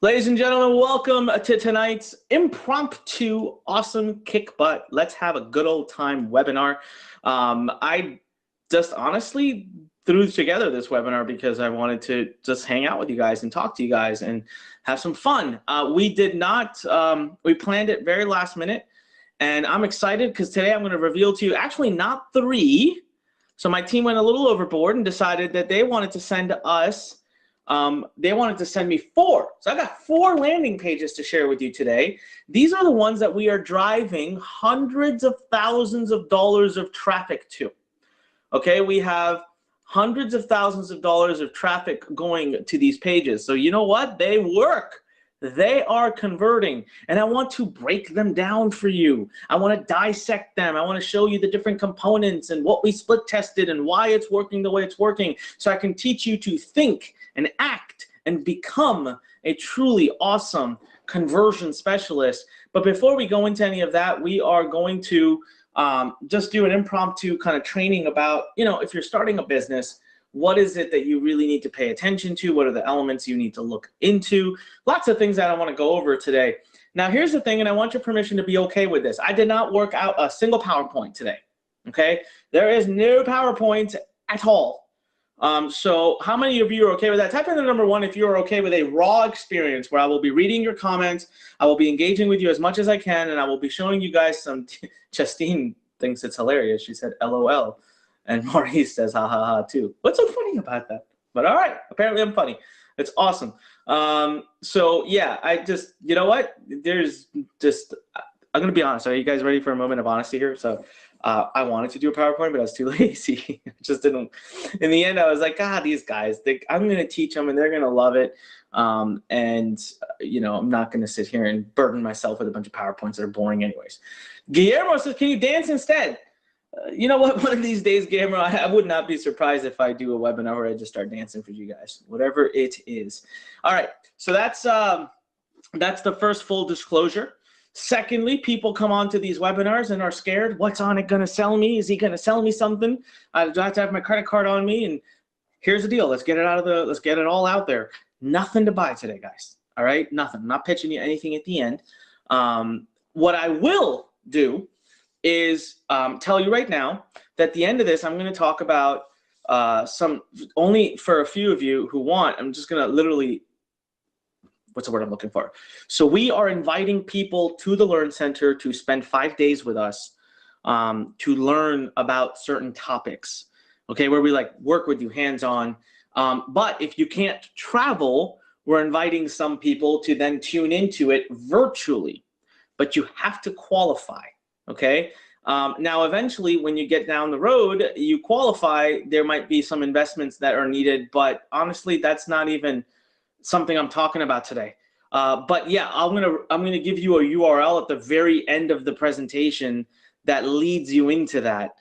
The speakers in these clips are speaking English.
Ladies and gentlemen, welcome to tonight's impromptu, awesome kick butt, let's have a good old time webinar. I just honestly threw together this webinar because I wanted to just hang out with you guys and talk to you guys and have some fun. We did not, we planned it very last minute, and I'm excited because today I'm going to reveal to you actually not 3. So my team went a little overboard and decided that they wanted to send us they wanted to send me 4. So I got 4 landing pages to share with you today. These are the ones that we are driving hundreds of thousands of dollars of traffic to. Okay, we have hundreds of thousands of dollars of traffic going to these pages. So you know what? They work. They are converting, and I want to break them down for you. I want to dissect them. I want to show you the different components and what we split tested and why it's working the way it's working, so I can teach you to think and act and become a truly awesome conversion specialist. But before we go into any of that, we are going to just do an impromptu kind of training about, if you're starting a business, what is it that you really need to pay attention to? What are the elements you need to look into? Lots of things that I want to go over today. Now, here's the thing, and I want your permission to be okay with this. I did not work out a single PowerPoint today, okay? There is no PowerPoint at all. So how many of you are okay with that? Type in the number 1 if you're okay with a raw experience where I will be reading your comments, I will be engaging with you as much as I can, and I will be showing you guys some, Justine thinks it's hilarious. She said, LOL. And Maurice says, ha, ha, ha, too. What's so funny about that? But all right, apparently I'm funny. It's awesome. So yeah, I just, you know what? There's just, I'm going to be honest. Are you guys ready for a moment of honesty here? So I wanted to do a PowerPoint, but I was too lazy. I just didn't. In the end, I was like, these guys, I'm going to teach them and they're going to love it. I'm not going to sit here and burden myself with a bunch of PowerPoints that are boring anyways. Guillermo says, can you dance instead? You know what? One of these days, Guillermo, I would not be surprised if I do a webinar where I just start dancing for you guys, whatever it is. All right, so that's the first full disclosure. Secondly, people come on to these webinars and are scared. What's Anik going to sell me? Is he going to sell me something? Do I have to have my credit card on me? And here's the deal. Let's get it all out there. Nothing to buy today, guys. All right, nothing. I'm not pitching you anything at the end. What I will do is tell you right now that at the end of this, I'm going to talk about only for a few of you who want, I'm just going to literally, what's the word I'm looking for? So we are inviting people to the Lurn Center to spend 5 days with us to learn about certain topics, okay, where we work with you hands-on. But if you can't travel, we're inviting some people to then tune into it virtually, but you have to qualify. Okay. Now, eventually, when you get down the road, you qualify, there might be some investments that are needed, but honestly, that's not even something I'm talking about today. But yeah, I'm gonna give you a URL at the very end of the presentation that leads you into that.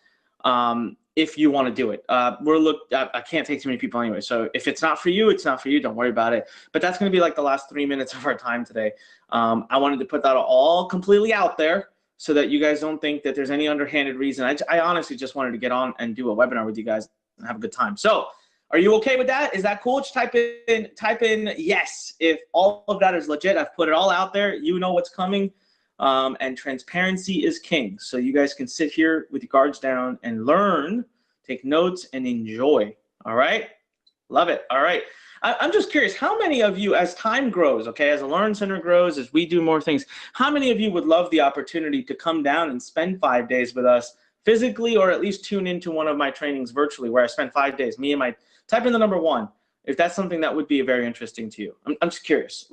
If you want to do it, I can't take too many people anyway. So if it's not for you, it's not for you. Don't worry about it. But that's going to be like the last 3 minutes of our time today. I wanted to put that all completely out there, so that you guys don't think that there's any underhanded reason. I honestly just wanted to get on and do a webinar with you guys and have a good time. So are you okay with that? Is that cool? Just type in yes if all of that is legit. I've put it all out there. You know what's coming. And transparency is king. So you guys can sit here with your guards down and learn, take notes, and enjoy. All right? Love it. All right. I'm just curious, how many of you, as time grows, okay, as the Lurn Center grows, as we do more things, how many of you would love the opportunity to come down and spend 5 days with us physically, or at least tune into one of my trainings virtually where I spend 5 days, me and my, type in the number 1, if that's something that would be very interesting to you. I'm just curious,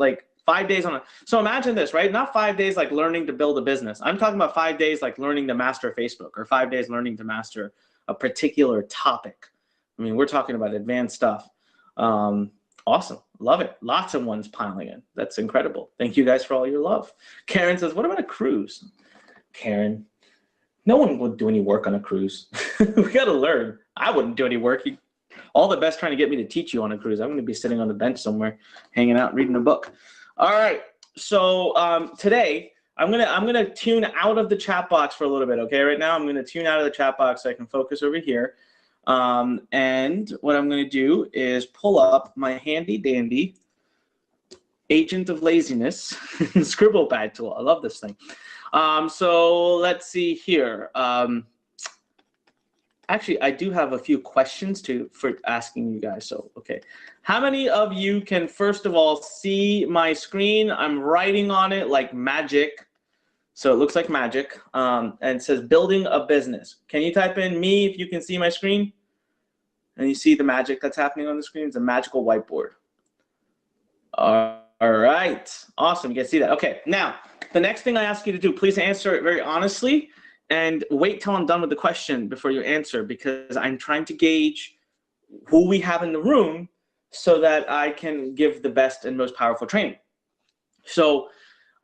5 days so imagine this, right? Not 5 days like learning to build a business. I'm talking about 5 days like learning to master Facebook, or 5 days learning to master a particular topic. I mean, we're talking about advanced stuff. Awesome. Love it. Lots of ones piling in. That's incredible. Thank you guys for all your love. Karen says, what about a cruise? Karen, no one would do any work on a cruise. We got to learn. I wouldn't do any work. All the best trying to get me to teach you on a cruise. I'm going to be sitting on the bench somewhere, hanging out, reading a book. All right. So today I'm gonna tune out of the chat box for a little bit. Okay. Right now I'm going to tune out of the chat box so I can focus over here. And what I'm going to do is pull up my handy dandy agent of laziness, scribble pad tool. I love this thing. So let's see here. Actually, I do have a few questions for asking you guys. So, okay. How many of you can, first of all, see my screen? I'm writing on it like magic. So it looks like magic. And it says building a business. Can you type in me if you can see my screen? And you see the magic that's happening on the screen? It's a magical whiteboard. All right. Awesome. You can see that. Okay. Now, the next thing I ask you to do, please answer it very honestly and wait till I'm done with the question before you answer, because I'm trying to gauge who we have in the room so that I can give the best and most powerful training. So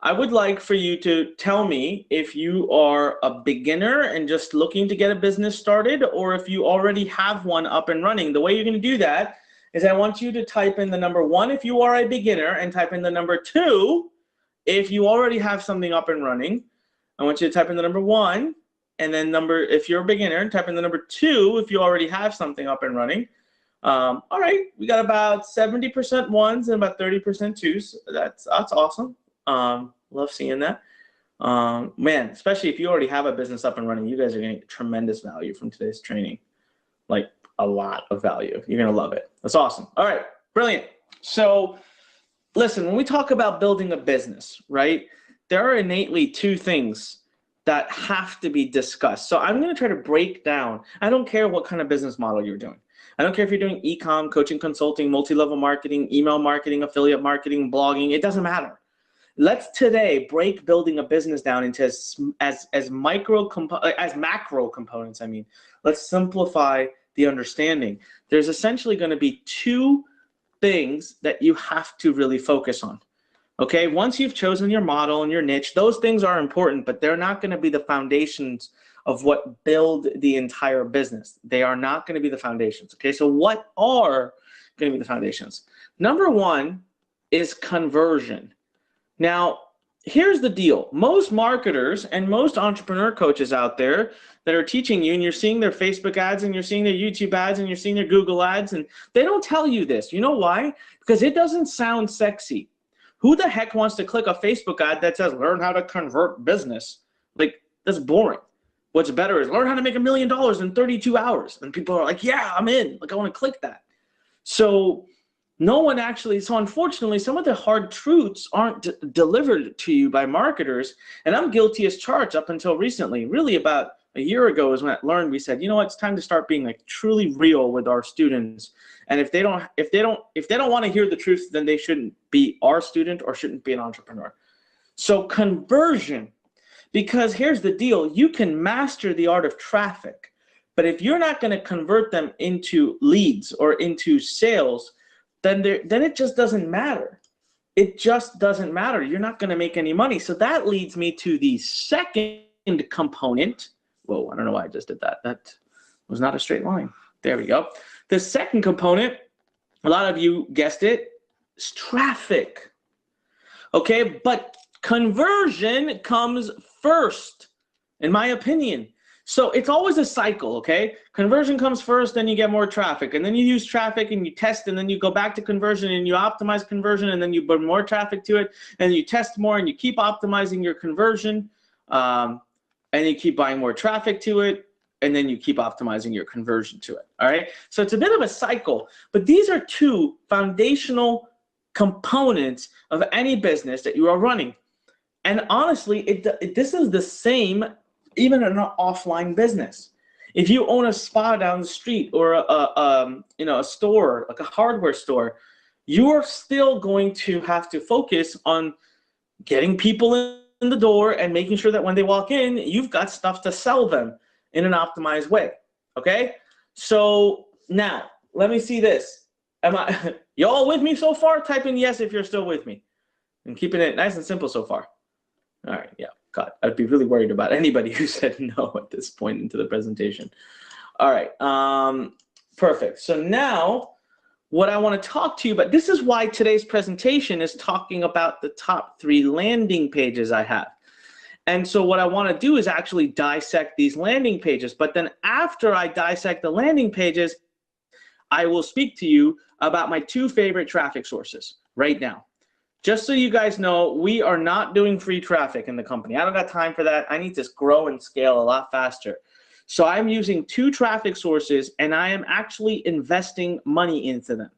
I would like for you to tell me if you are a beginner and just looking to get a business started, or if you already have one up and running. The way you're going to do that is I want you to type in the number 1 if you are a beginner, and type in the number 2 if you already have something up and running. I want you to type in the number 1, and then if you're a beginner, and type in the number 2 if you already have something up and running. All right, we got about 70% ones and about 30% twos. That's awesome. Love seeing that. Man, especially if you already have a business up and running, you guys are going to get tremendous value from today's training. Like a lot of value. You're going to love it. That's awesome. All right, brilliant. So listen, when we talk about building a business, right, there are innately 2 things that have to be discussed. So I'm going to try to break down. I don't care what kind of business model you're doing. I don't care if you're doing e-com, coaching, consulting, multi-level marketing, email marketing, affiliate marketing, blogging. It doesn't matter. Let's today break building a business down into as macro components. I mean, let's simplify the understanding. There's essentially going to be 2 things that you have to really focus on. Okay, once you've chosen your model and your niche, those things are important, but they're not going to be the foundations of what build the entire business. They are not going to be the foundations. Okay, so what are going to be the foundations? Number 1 is conversion. Now, here's the deal. Most marketers and most entrepreneur coaches out there that are teaching you, and you're seeing their Facebook ads and you're seeing their YouTube ads and you're seeing their Google ads, and they don't tell you this. You know why? Because it doesn't sound sexy. Who the heck wants to click a Facebook ad that says, learn how to convert business? Like, that's boring. What's better is learn how to make $1 million in 32 hours. And people are like, yeah, I'm in. Like, I want to click that. So no one actually, so unfortunately, some of the hard truths aren't delivered to you by marketers. And I'm guilty as charged up until recently. Really about a year ago is when at Lurn we said, you know what, it's time to start being like truly real with our students. And if they don't want to hear the truth, then they shouldn't be our student or shouldn't be an entrepreneur. So conversion, because here's the deal, you can master the art of traffic, but if you're not going to convert them into leads or into sales, then it just doesn't matter. It just doesn't matter. You're not going to make any money. So that leads me to the second component. Whoa, I don't know why I just did that. That was not a straight line. There we go. The second component, a lot of you guessed it, is traffic. Okay, but conversion comes first, in my opinion. So it's always a cycle, okay? Conversion comes first, then you get more traffic, and then you use traffic and you test, and then you go back to conversion and you optimize conversion, and then you bring more traffic to it, and you test more, and you keep optimizing your conversion, and you keep buying more traffic to it, and then you keep optimizing your conversion to it, all right? So it's a bit of a cycle, but these are 2 foundational components of any business that you are running. And honestly, this is the same even in an offline business. If you own a spa down the street or a store, like a hardware store, you are still going to have to focus on getting people in the door and making sure that when they walk in, you've got stuff to sell them in an optimized way, okay? So now, let me see this. Y'all with me so far? Type in yes if you're still with me. I'm keeping it nice and simple so far. All right, yeah. God, I'd be really worried about anybody who said no at this point into the presentation. All right, perfect. So now what I want to talk to you about, this is why today's presentation is talking about the top 3 landing pages I have. And so what I want to do is actually dissect these landing pages. But then after I dissect the landing pages, I will speak to you about my 2 favorite traffic sources right now. Just so you guys know, we are not doing free traffic in the company. I don't got time for that. I need to grow and scale a lot faster. So I'm using 2 traffic sources, and I am actually investing money into them.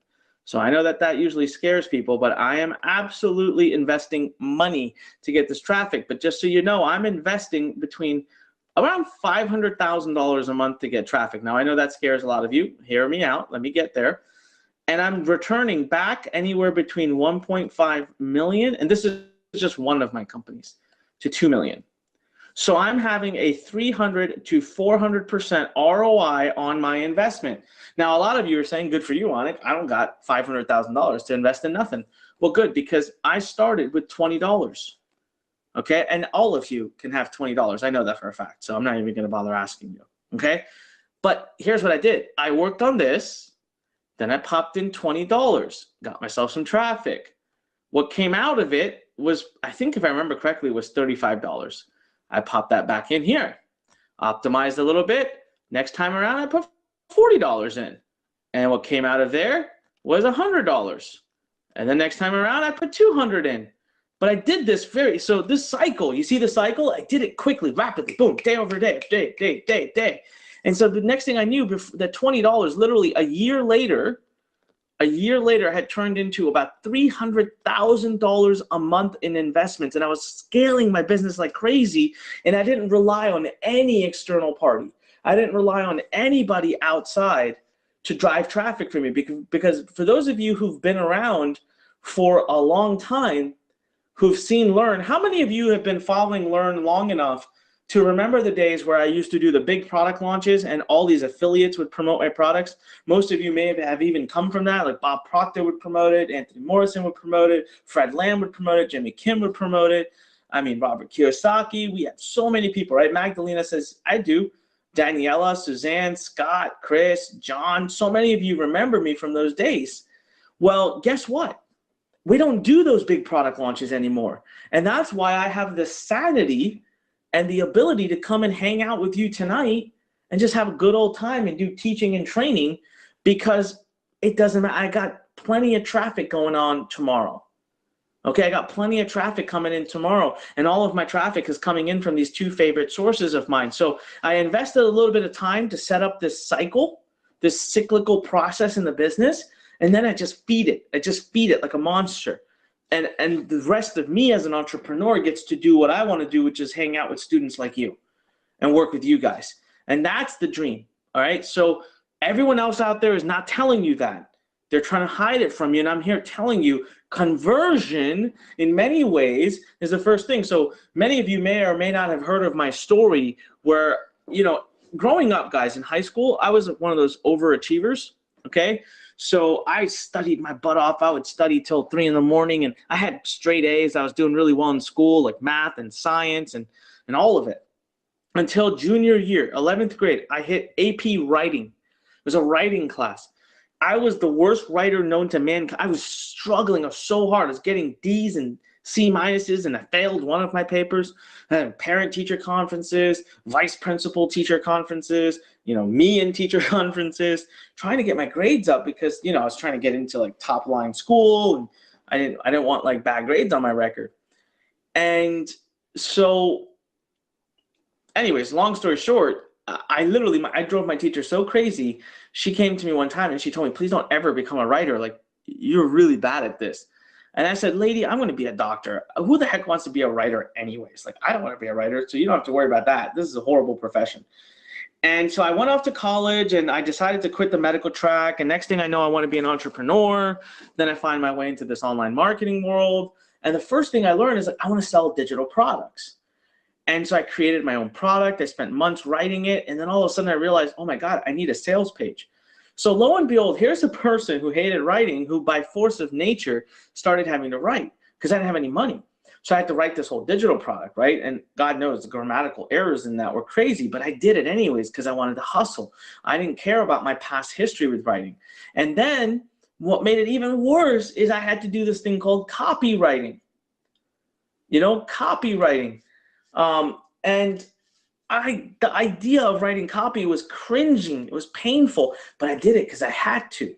So I know that that usually scares people, but I am absolutely investing money to get this traffic. But just so you know, I'm investing between around $500,000 a month to get traffic. Now, I know that scares a lot of you. Hear me out. Let me get there. And I'm returning back anywhere between 1.5 million, and this is just one of my companies, to 2 million. So I'm having a 300 to 400% ROI on my investment. Now, a lot of you are saying, good for you, Anik. I don't got $500,000 to invest in nothing. Well, good, because I started with $20. Okay, and all of you can have $20. I know that for a fact, so I'm not even going to bother asking you. Okay, but here's what I did. I worked on this. Then I popped in $20, got myself some traffic. What came out of it was, I think if I remember correctly, was $35. I popped that back in here, optimized a little bit. Next time around, I put $40 in. And what came out of there was $100. And the next time around, I put $200 in. But I did this so this cycle, you see the cycle? I did it quickly, rapidly, boom, day over day, day. And so the next thing I knew, that $20, literally a year later, had turned into about $300,000 a month in investments. And I was scaling my business like crazy. And I didn't rely on any external party. I didn't rely on anybody outside to drive traffic for me. Because for those of you who've been around for a long time, who've seen Lurn, how many of you have been following Lurn long enough to remember the days where I used to do the big product launches and all these affiliates would promote my products? Most of you may have even come from that, like Bob Proctor would promote it, Anthony Morrison would promote it, Fred Lamb would promote it, Jimmy Kim would promote it. I mean, Robert Kiyosaki, we have so many people, right? Magdalena says, I do. Daniela, Suzanne, Scott, Chris, John, so many of you remember me from those days. Well, guess what? We don't do those big product launches anymore. And that's why I have the sanity and the ability to come and hang out with you tonight and just have a good old time and do teaching and training, because it doesn't matter. I got plenty of traffic going on tomorrow. Okay, I got plenty of traffic coming in tomorrow, and all of my traffic is coming in from these 2 favorite sources of mine. So I invested a little bit of time to set up this cycle, this cyclical process in the business, and then I just feed it. I just feed it like a monster. And the rest of me as an entrepreneur gets to do what I want to do, which is hang out with students like you and work with you guys. And that's the dream, all right? So everyone else out there is not telling you that. They're trying to hide it from you, and I'm here telling you conversion in many ways is the first thing. So many of you may or may not have heard of my story where, you know, growing up, guys, in high school, I was one of those overachievers, okay? So I studied my butt off. I would study till 3 in the morning, and I had straight A's. I was doing really well in school, like math and science and all of it. Until junior year, 11th grade, I hit AP writing. It was a writing class. I was the worst writer known to mankind. I was struggling so hard. I was getting D's and C minuses, and I failed one of my papers. I had parent-teacher conferences, vice principal teacher conferences, you know, me in teacher conferences, trying to get my grades up because, you know, I was trying to get into like top-line school, and I didn't want like bad grades on my record. And so, anyways, long story short, I drove my teacher so crazy. She came to me one time and she told me, please don't ever become a writer. Like, you're really bad at this. And I said, lady, I'm going to be a doctor. Who the heck wants to be a writer anyways? Like, I don't want to be a writer, so you don't have to worry about that. This is a horrible profession. And so I went off to college and I decided to quit the medical track. And next thing I know, I want to be an entrepreneur. Then I find my way into this online marketing world. And the first thing I learned is like, I want to sell digital products. And so I created my own product. I spent months writing it. And then all of a sudden I realized, oh my God, I need a sales page. So lo and behold, here's a person who hated writing, who by force of nature started having to write because I didn't have any money. So I had to write this whole digital product, right? And God knows the grammatical errors in that were crazy, but I did it anyways because I wanted to hustle. I didn't care about my past history with writing. And then what made it even worse is I had to do this thing called copywriting. You know, copywriting. And the idea of writing copy was cringing. It was painful, but I did it because I had to,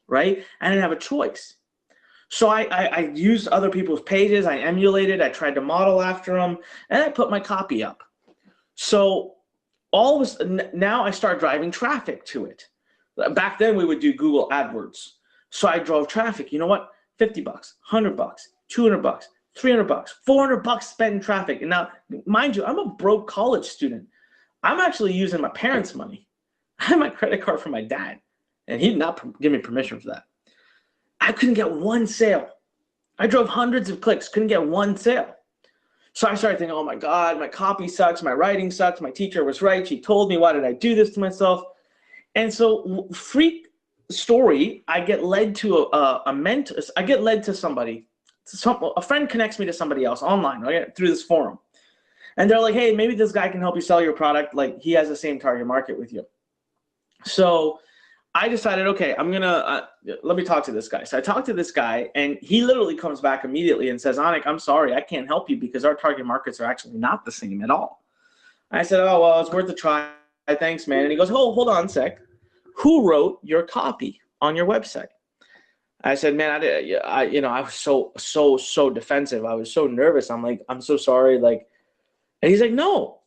right? I didn't have a choice. So I used other people's pages. I emulated. I tried to model after them, and I put my copy up. So now I start driving traffic to it. Back then we would do Google AdWords. So I drove traffic. You know what? $50, $100, $200, $300, $400 spent in traffic. And now, mind you, I'm a broke college student. I'm actually using my parents' money. I have my credit card from my dad, and he did not give me permission for that. I couldn't get one sale. I drove hundreds of clicks, couldn't get one sale. So I started thinking, oh my God, my copy sucks, my writing sucks, my teacher was right, she told me, why did I do this to myself? And so, freak story, I get led to I get led to somebody, a friend connects me to somebody else online, right, through this forum. And they're like, hey, maybe this guy can help you sell your product, like he has the same target market with you. So I decided, okay, I'm gonna let me talk to this guy. So I talked to this guy, and he literally comes back immediately and says, Anik, I'm sorry, I can't help you because our target markets are actually not the same at all. I said, oh, well, it's worth a try. Thanks, man. And he goes, oh, hold on a sec. Who wrote your copy on your website? I said, man, I was so defensive. I was so nervous. I'm like, I'm so sorry. Like, and he's like, no,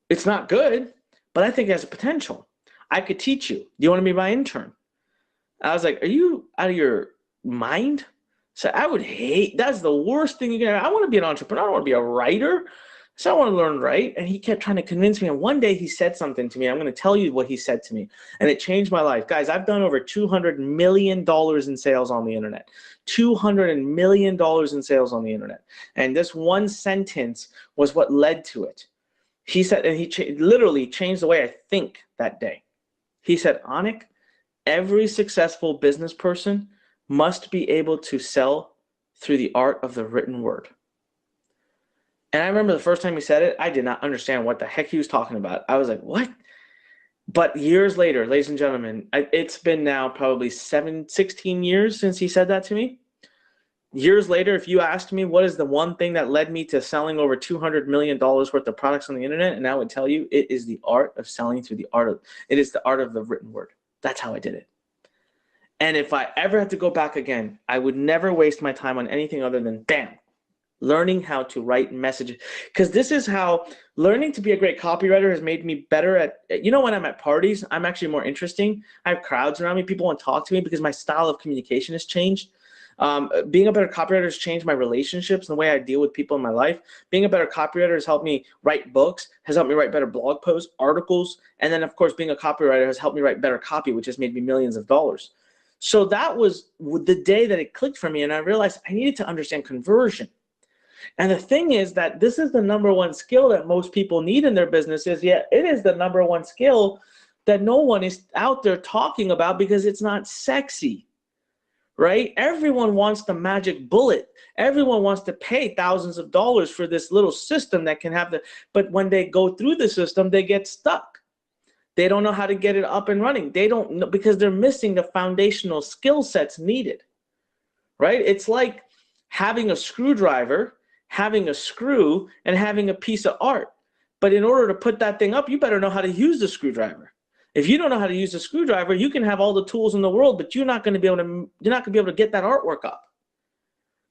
it's not good, but I think it has a potential. I could teach you. Do you want to be my intern? I was like, are you out of your mind? So I would hate, that's the worst thing you can have. I want to be an entrepreneur. I don't want to be a writer. So I want to learn, right? And he kept trying to convince me. And one day he said something to me. I'm going to tell you what he said to me. And it changed my life. Guys, I've done over $200 million in sales on the internet. $200 million in sales on the internet. And this one sentence was what led to it. He said, and he literally changed the way I think that day. He said, Anik, every successful business person must be able to sell through the art of the written word. And I remember the first time he said it, I did not understand what the heck he was talking about. I was like, what? But years later, ladies and gentlemen, it's been now probably 16 years since he said that to me. Years later, if you asked me what is the one thing that led me to selling over $200 million worth of products on the internet, and I would tell you it is the art of selling through it is the art of the written word. That's how I did it. And if I ever had to go back again, I would never waste my time on anything other than bam, learning how to write messages. Because this is how learning to be a great copywriter has made me better at, when I'm at parties, I'm actually more interesting. I have crowds around me. People want to talk to me because my style of communication has changed. Being a better copywriter has changed my relationships and the way I deal with people in my life. Being a better copywriter has helped me write books, has helped me write better blog posts, articles. And then, of course, being a copywriter has helped me write better copy, which has made me millions of dollars. So that was the day that it clicked for me. And I realized I needed to understand conversion. And the thing is that this is the number one skill that most people need in their businesses, yet it is the number one skill that no one is out there talking about because it's not sexy, right? Everyone wants the magic bullet. Everyone wants to pay thousands of dollars for this little system that can have but when they go through the system, they get stuck. They don't know how to get it up and running. They don't know because they're missing the foundational skill sets needed, right? It's like having a screwdriver, having a screw, and having a piece of art. But in order to put that thing up, you better know how to use the screwdriver. If you don't know how to use the screwdriver, you can have all the tools in the world, but you're not going to be able to get that artwork up,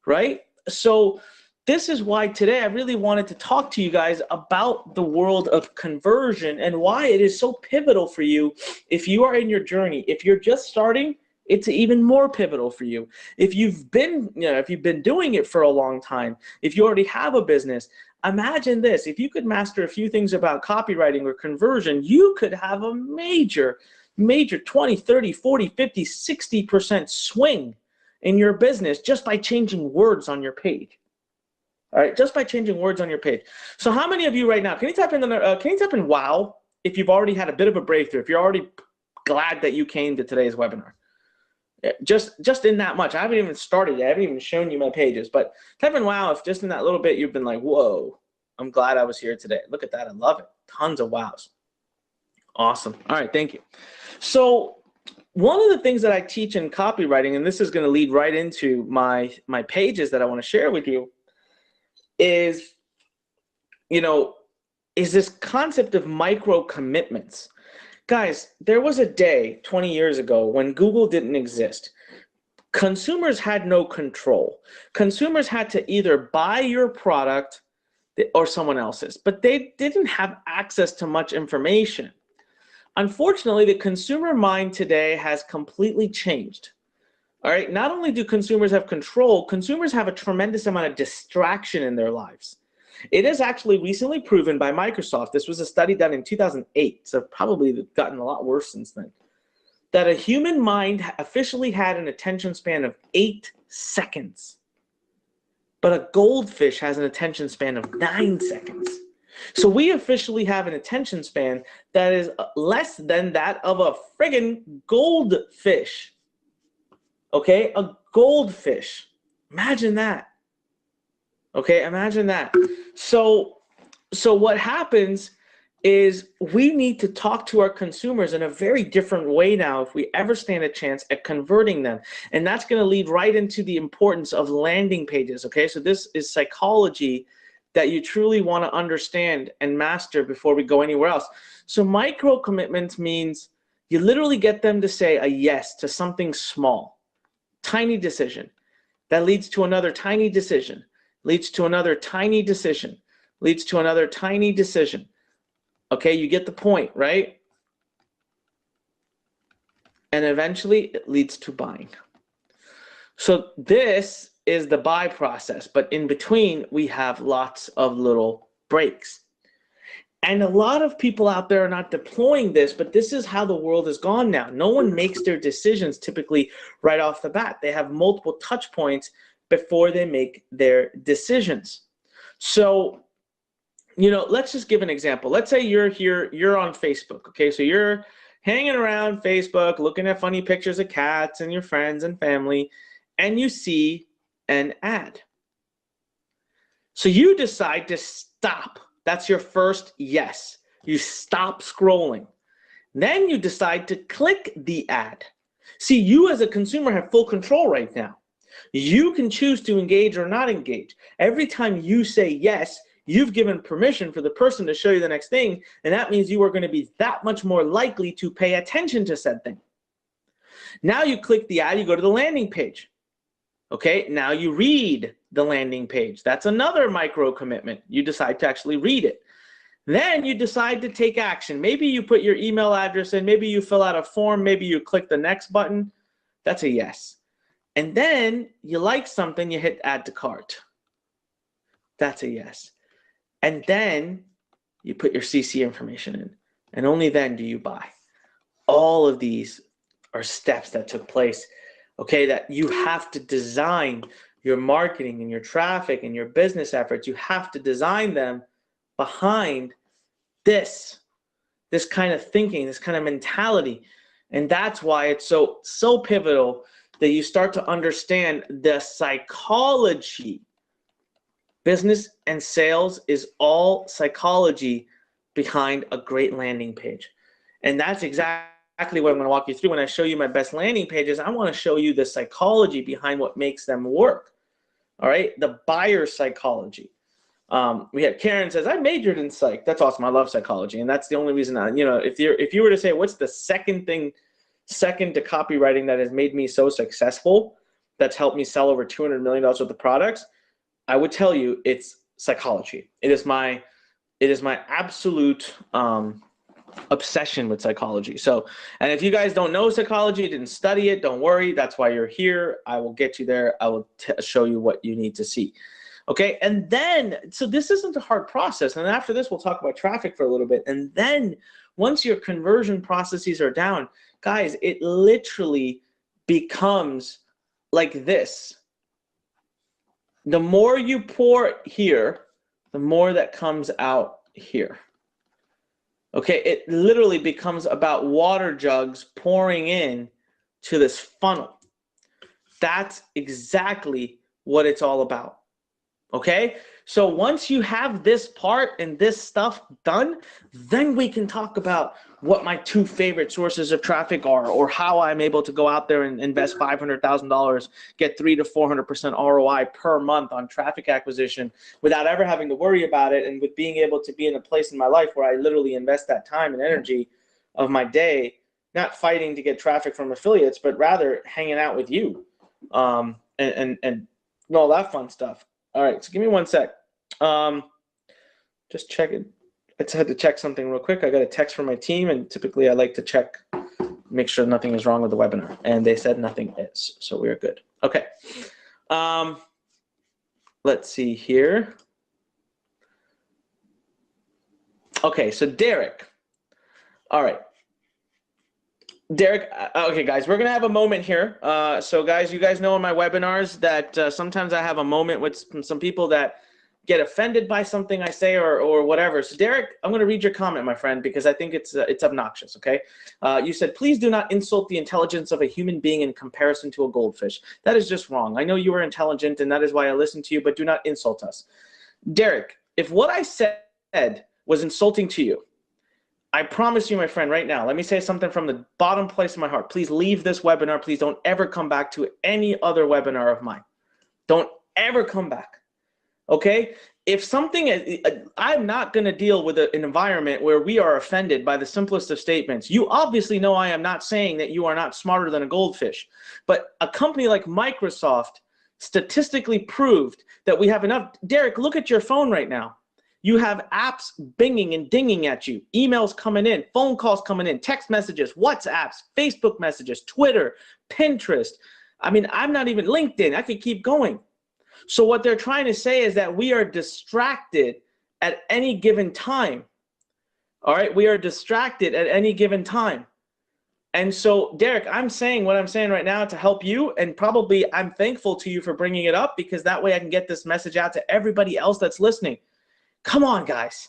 right? So this is why today I really wanted to talk to you guys about the world of conversion and why it is so pivotal for you if you are in your journey. If you're just starting, it's even more pivotal for you. If you've been doing it for a long time, if you already have a business, imagine this. If you could master a few things about copywriting or conversion, you could have a major 20, 30, 40, 50, 60% swing in your business just by changing words on your page. All right, just by changing words on your page. So how many of you right now, can you type in wow if you've already had a bit of a breakthrough, if you're already glad that you came to today's webinar? Just in that much. I haven't even started yet. I haven't even shown you my pages, but type in wow if just in that little bit you've been like, whoa, I'm glad I was here today. Look at that. I love it. Tons of wows. Awesome. All right. Thank you. So one of the things that I teach in copywriting, and this is going to lead right into my pages that I want to share with you, is this concept of micro commitments. Guys, there was a day 20 years ago when Google didn't exist. consumers had no control. Consumers had to either buy your product or someone else's, but they didn't have access to much information. Unfortunately, the consumer mind today has completely changed. All right, not only do consumers have control, consumers have a tremendous amount of distraction in their lives. It is actually recently proven by Microsoft, this was a study done in 2008, so probably gotten a lot worse since then, that a human mind officially had an attention span of 8 seconds. But a goldfish has an attention span of 9 seconds. So we officially have an attention span that is less than that of a friggin' goldfish. Okay, a goldfish. Imagine that. Okay, imagine that. So what happens is we need to talk to our consumers in a very different way now if we ever stand a chance at converting them. And that's going to lead right into the importance of landing pages. Okay, so this is psychology that you truly want to understand and master before we go anywhere else. So micro commitments means you literally get them to say a yes to something small, tiny decision that leads to another tiny decision, leads to another tiny decision, leads to another tiny decision. Okay, you get the point, right? And eventually it leads to buying. So this is the buy process, but in between we have lots of little breaks. And a lot of people out there are not deploying this, but this is how the world has gone now. No one makes their decisions typically right off the bat. They have multiple touch points before they make their decisions. So, you know, let's just give an example. Let's say you're here, you're on Facebook, okay? So you're hanging around Facebook, looking at funny pictures of cats and your friends and family, and you see an ad. So you decide to stop. That's your first yes. You stop scrolling. Then you decide to click the ad. See, you as a consumer have full control right now. You can choose to engage or not engage. Every time you say yes, you've given permission for the person to show you the next thing, and that means you are going to be that much more likely to pay attention to said thing. Now you click the ad, you go to the landing page. Okay, now you read the landing page. That's another micro commitment. You decide to actually read it. Then you decide to take action. Maybe you put your email address in, maybe you fill out a form, maybe you click the next button. That's a yes. And then you like something, you hit add to cart. That's a yes. And then you put your CC information in, and only then do you buy. All of these are steps that took place, okay, that you have to design your marketing and your traffic and your business efforts. You have to design them behind this kind of thinking, this kind of mentality. And that's why it's so pivotal that you start to understand the psychology. Business and sales is all psychology behind a great landing page. And that's exactly what I'm going to walk you through. When I show you my best landing pages, I want to show you the psychology behind what makes them work. All right, the buyer psychology. We had Karen says, I majored in psych. That's awesome. I love psychology. And that's the only reason if you were to say, what's the second to copywriting that has made me so successful, that's helped me sell over $200 million worth of products, I would tell you it's psychology. It is my absolute obsession with psychology. So, and if you guys don't know psychology, didn't study it, don't worry. That's why you're here. I will get you there. I will show you what you need to see. Okay, and then, so this isn't a hard process. And after this, we'll talk about traffic for a little bit. And then once your conversion processes are down, guys, it literally becomes like this. The more you pour here, the more that comes out here. Okay, it literally becomes about water jugs pouring in to this funnel. That's exactly what it's all about. Okay, so once you have this part and this stuff done, then we can talk about what my two favorite sources of traffic are, or how I'm able to go out there and invest $500,000, get 300 to 400% ROI per month on traffic acquisition without ever having to worry about it, and with being able to be in a place in my life where I literally invest that time and energy of my day, not fighting to get traffic from affiliates, but rather hanging out with you. and all that fun stuff. All right, so give me one sec. Just check it. I just had to check something real quick. I got a text from my team, and typically I like to check, make sure nothing is wrong with the webinar, and they said nothing is, so we're good. Okay. Let's see here. Okay, so Derek. All right. Derek, okay, guys, we're going to have a moment here. So, guys, you guys know in my webinars that sometimes I have a moment with some people that get offended by something I say or whatever. So, Derek, I'm going to read your comment, my friend, because I think it's obnoxious, okay? You said, please do not insult the intelligence of a human being in comparison to a goldfish. That is just wrong. I know you are intelligent, and that is why I listen to you, but do not insult us. Derek, if what I said was insulting to you, I promise you, my friend, right now, let me say something from the bottom place of my heart. Please leave this webinar. Please don't ever come back to any other webinar of mine. Don't ever come back, okay? If something, I'm not going to deal with an environment where we are offended by the simplest of statements. You obviously know I am not saying that you are not smarter than a goldfish, but a company like Microsoft statistically proved that we have enough. Derek, look at your phone right now. You have apps binging and dinging at you, emails coming in, phone calls coming in, text messages, WhatsApps, Facebook messages, Twitter, Pinterest. I mean, I'm not even LinkedIn. I could keep going. So what they're trying to say is that we are distracted at any given time. All right, we are distracted at any given time. And so, Derek, I'm saying what I'm saying right now to help you, and probably I'm thankful to you for bringing it up, because that way I can get this message out to everybody else that's listening. Come on, guys.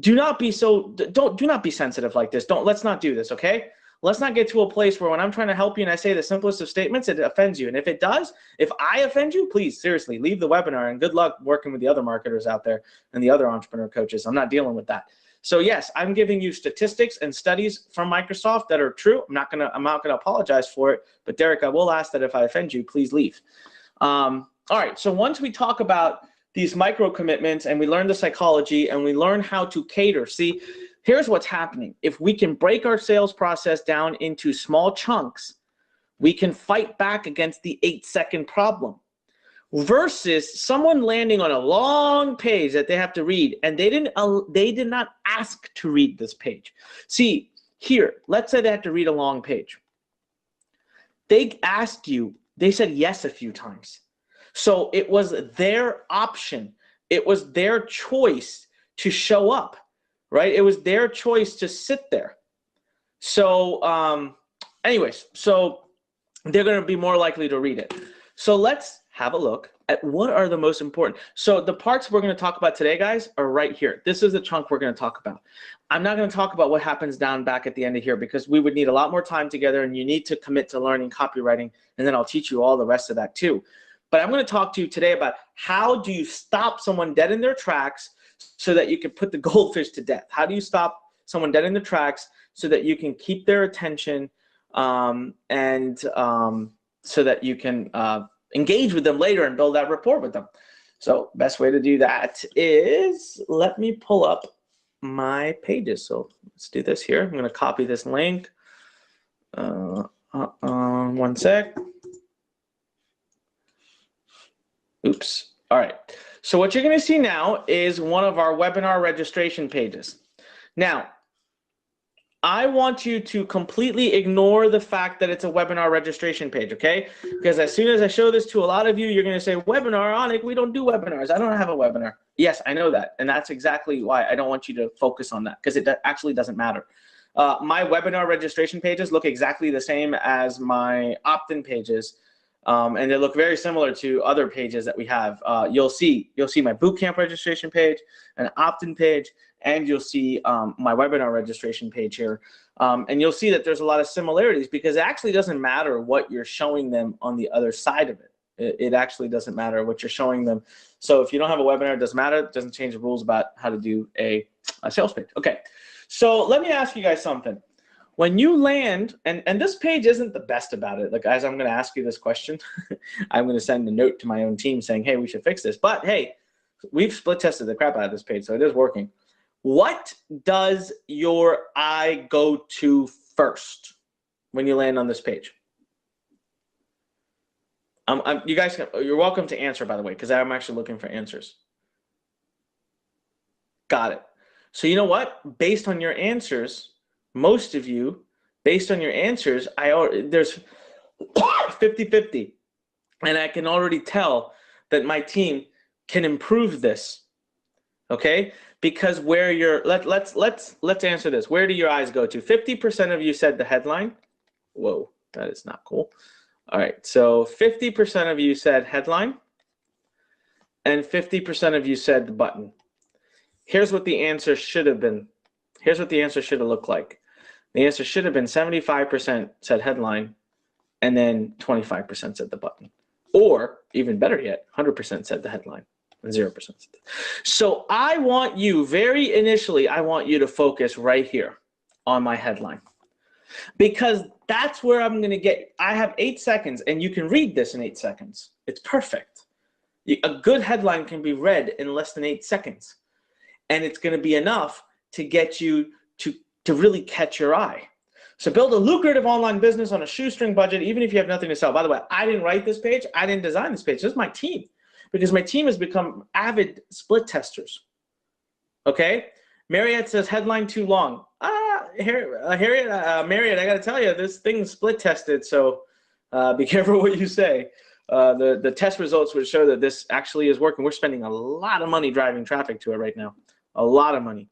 Do not be sensitive like this. Let's not do this, okay? Let's not get to a place where when I'm trying to help you and I say the simplest of statements, it offends you. And if it does, if I offend you, please, seriously, leave the webinar, and good luck working with the other marketers out there and the other entrepreneur coaches. I'm not dealing with that. So yes, I'm giving you statistics and studies from Microsoft that are true. I'm not gonna apologize for it. But Derek, I will ask that if I offend you, please leave. All right, so once we talk about these micro commitments and we learn the psychology and we learn how to cater. See, here's what's happening. If we can break our sales process down into small chunks, we can fight back against the 8-second problem versus someone landing on a long page that they have to read, and they did not ask to read this page. See, here, let's say they had to read a long page. They asked you, they said yes a few times. So it was their option. It was their choice to show up, right? It was their choice to sit there. So anyways, so they're going to be more likely to read it. So let's have a look at what are the most important. So the parts we're going to talk about today, guys, are right here. This is the chunk we're going to talk about. I'm not going to talk about what happens down back at the end of here, because we would need a lot more time together, and you need to commit to learning copywriting, and then I'll teach you all the rest of that too. But I'm going to talk to you today about how do you stop someone dead in their tracks so that you can put the goldfish to death? How do you stop someone dead in their tracks so that you can keep their attention so that you can engage with them later and build that rapport with them? So best way to do that is, let me pull up my pages. So let's do this here. I'm going to copy this link. One sec. Oops. All right. So what you're going to see now is one of our webinar registration pages. Now, I want you to completely ignore the fact that it's a webinar registration page, okay? Because as soon as I show this to a lot of you, you're going to say, webinar, Anik, we don't do webinars. I don't have a webinar. Yes, I know that. And that's exactly why I don't want you to focus on that, because it actually doesn't matter. My webinar registration pages look exactly the same as my opt-in pages. And they look very similar to other pages that we have. You'll see my bootcamp registration page, an opt-in page, and you'll see my webinar registration page here. And you'll see that there's a lot of similarities, because it actually doesn't matter what you're showing them on the other side of it. It actually doesn't matter what you're showing them. So if you don't have a webinar, it doesn't matter. It doesn't change the rules about how to do a sales page. Okay, so let me ask you guys something. When you land, and this page isn't the best about it. Like, guys, I'm going to ask you this question. I'm going to send a note to my own team saying, hey, we should fix this. But hey, we've split tested the crap out of this page, so it is working. What does your eye go to first when you land on this page? You guys, you're welcome to answer, by the way, because I'm actually looking for answers. Got it. So you know what? Based on your answers, most of you, based on your answers, there's 50-50. And I can already tell that my team can improve this. Okay? Because where let's answer this. Where do your eyes go to? 50% of you said the headline. Whoa, that is not cool. All right, so 50% of you said headline, and 50% of you said the button. Here's what the answer should have been. Here's what the answer should have looked like. The answer should have been 75% said headline, and then 25% said the button. Or, even better yet, 100% said the headline, and 0% said the. So I want you, very initially, I want you to focus right here on my headline. Because that's where I'm going to get, I have 8 seconds, and you can read this in 8 seconds. It's perfect. A good headline can be read in less than 8 seconds. And it's going to be enough to get you to really catch your eye. So build a lucrative online business on a shoestring budget, even if you have nothing to sell. By the way, I didn't write this page. I didn't design this page. This is my team. Because my team has become avid split testers. Okay? Marriott says headline too long. Marriott, I got to tell you, this thing's split tested, so be careful what you say. The test results would show that this actually is working. We're spending a lot of money driving traffic to it right now. A lot of money.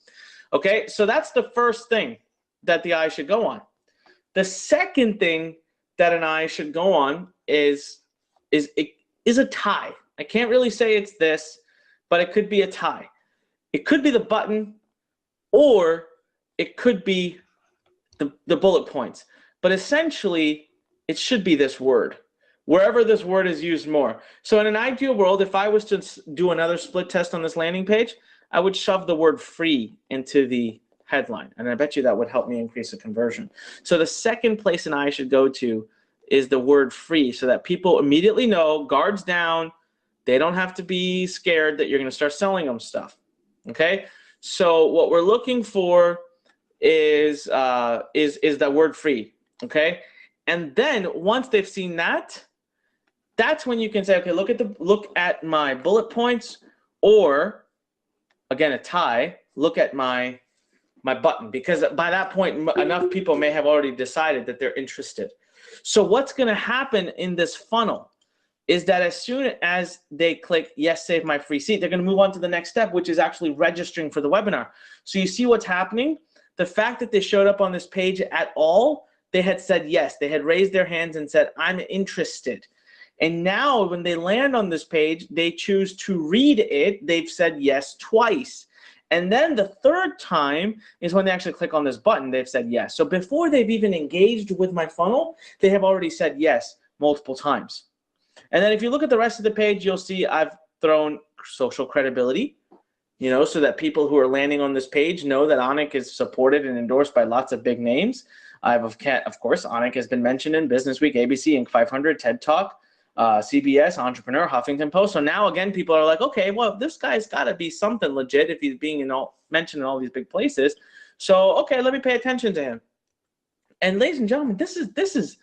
Okay, so that's the first thing that the eye should go on. The second thing that an eye should go on is a tie. I can't really say it's this, but it could be a tie. It could be the button, or it could be the bullet points. But essentially, it should be this word, wherever this word is used more. So in an ideal world, if I was to do another split test on this landing page, I would shove the word free into the headline. And I bet you that would help me increase the conversion. So the second place an eye should go to is the word free, so that people immediately know, guards down, they don't have to be scared that you're going to start selling them stuff. Okay? So what we're looking for is that word free. Okay? And then once they've seen that, that's when you can say, okay, look at my bullet points, or again, a tie, look at my button, because by that point, enough people may have already decided that they're interested. So what's going to happen in this funnel is that as soon as they click, yes, save my free seat, they're going to move on to the next step, which is actually registering for the webinar. So you see what's happening? The fact that they showed up on this page at all, they had said yes. They had raised their hands and said, I'm interested. And now when they land on this page, they choose to read it. They've said yes twice. And then the third time is when they actually click on this button, they've said yes. So before they've even engaged with my funnel, they have already said yes multiple times. And then if you look at the rest of the page, you'll see I've thrown social credibility, so that people who are landing on this page know that Anik is supported and endorsed by lots of big names. Of course, Anik has been mentioned in Business Week, ABC, Inc. 500, TED Talk, CBS, Entrepreneur, Huffington Post. So now again, people are like, okay, well, this guy's got to be something legit if he's being mentioned in all these big places. So okay, let me pay attention to him. And ladies and gentlemen, this is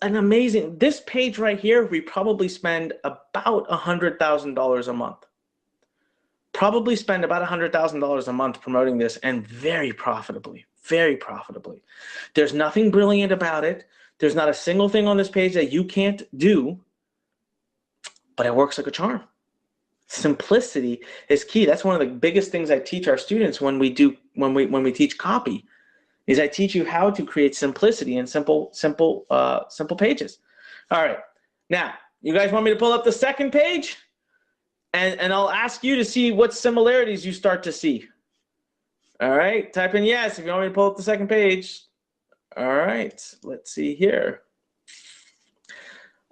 an amazing. This page right here, we probably spend about $100,000 a month. Probably spend about $100,000 a month promoting this, and very profitably, very profitably. There's nothing brilliant about it. There's not a single thing on this page that you can't do, but it works like a charm. Simplicity is key. That's one of the biggest things I teach our students when we teach copy, is I teach you how to create simplicity in simple pages. All right. Now, you guys want me to pull up the second page? And I'll ask you to see what similarities you start to see. All right. Type in yes if you want me to pull up the second page. All right, let's see here.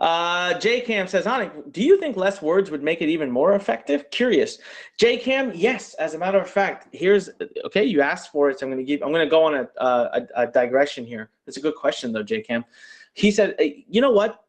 JCam says, Anik, do you think less words would make it even more effective? Curious. JCam, yes. As a matter of fact, okay, you asked for it, so I'm going to go on a digression here. It's a good question though, JCam. He said, you know what?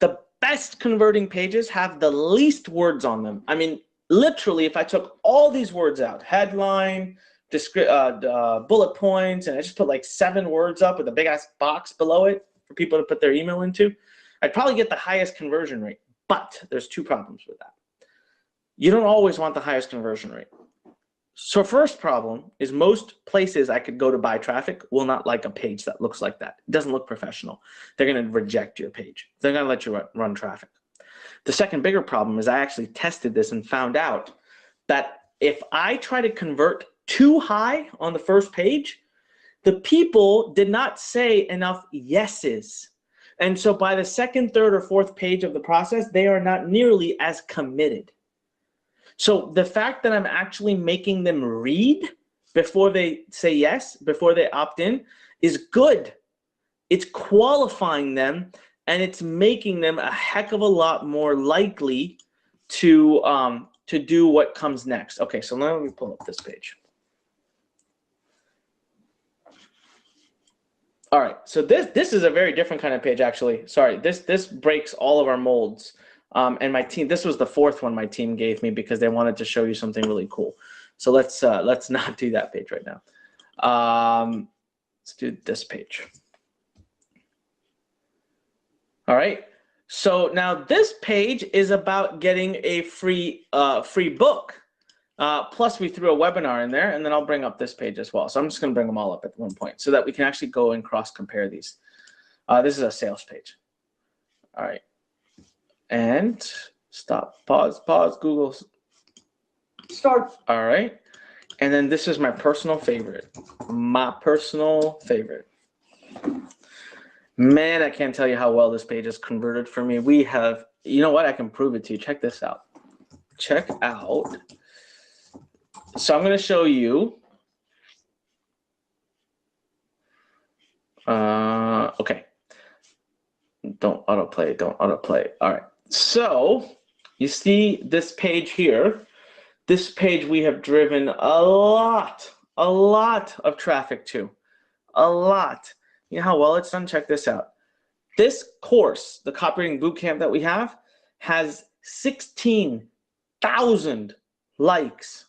The best converting pages have the least words on them. I mean, literally, if I took all these words out, headline, bullet points, and I just put like 7 words up with a big ass box below it, for people to put their email into, I'd probably get the highest conversion rate. But there's two problems with that. You don't always want the highest conversion rate. So first problem is most places I could go to buy traffic will not like a page that looks like that. It doesn't look professional. They're going to reject your page. They're going to let you run traffic. The second bigger problem is I actually tested this and found out that if I try to convert too high on the first page, the people did not say enough yeses. And so by the second, third, or fourth page of the process, they are not nearly as committed. So the fact that I'm actually making them read before they say yes, before they opt in, is good. It's qualifying them, and it's making them a heck of a lot more likely to do what comes next. Okay, so now let me pull up this page. All right, so this is a very different kind of page, actually. Sorry, this breaks all of our molds. And my team, this was the fourth one my team gave me because they wanted to show you something really cool. So let's not do that page right now. Let's do this page. All right. So now this page is about getting a free book. Plus we threw a webinar in there, and then I'll bring up this page as well. So I'm just going to bring them all up at one point so that we can actually go and cross compare these. This is a sales page. All right. And stop, pause, Google, start. All right. And then this is my personal favorite. Man, I can't tell you how well this page is converted for me. We have, you know what? I can prove it to you. Check this out. Check out. So I'm going to show you. Okay. Don't autoplay. All right. So you see this page here. This page we have driven a lot of traffic to. A lot. You know how well it's done? Check this out. This course, the copywriting bootcamp that we have, has 16,000 likes.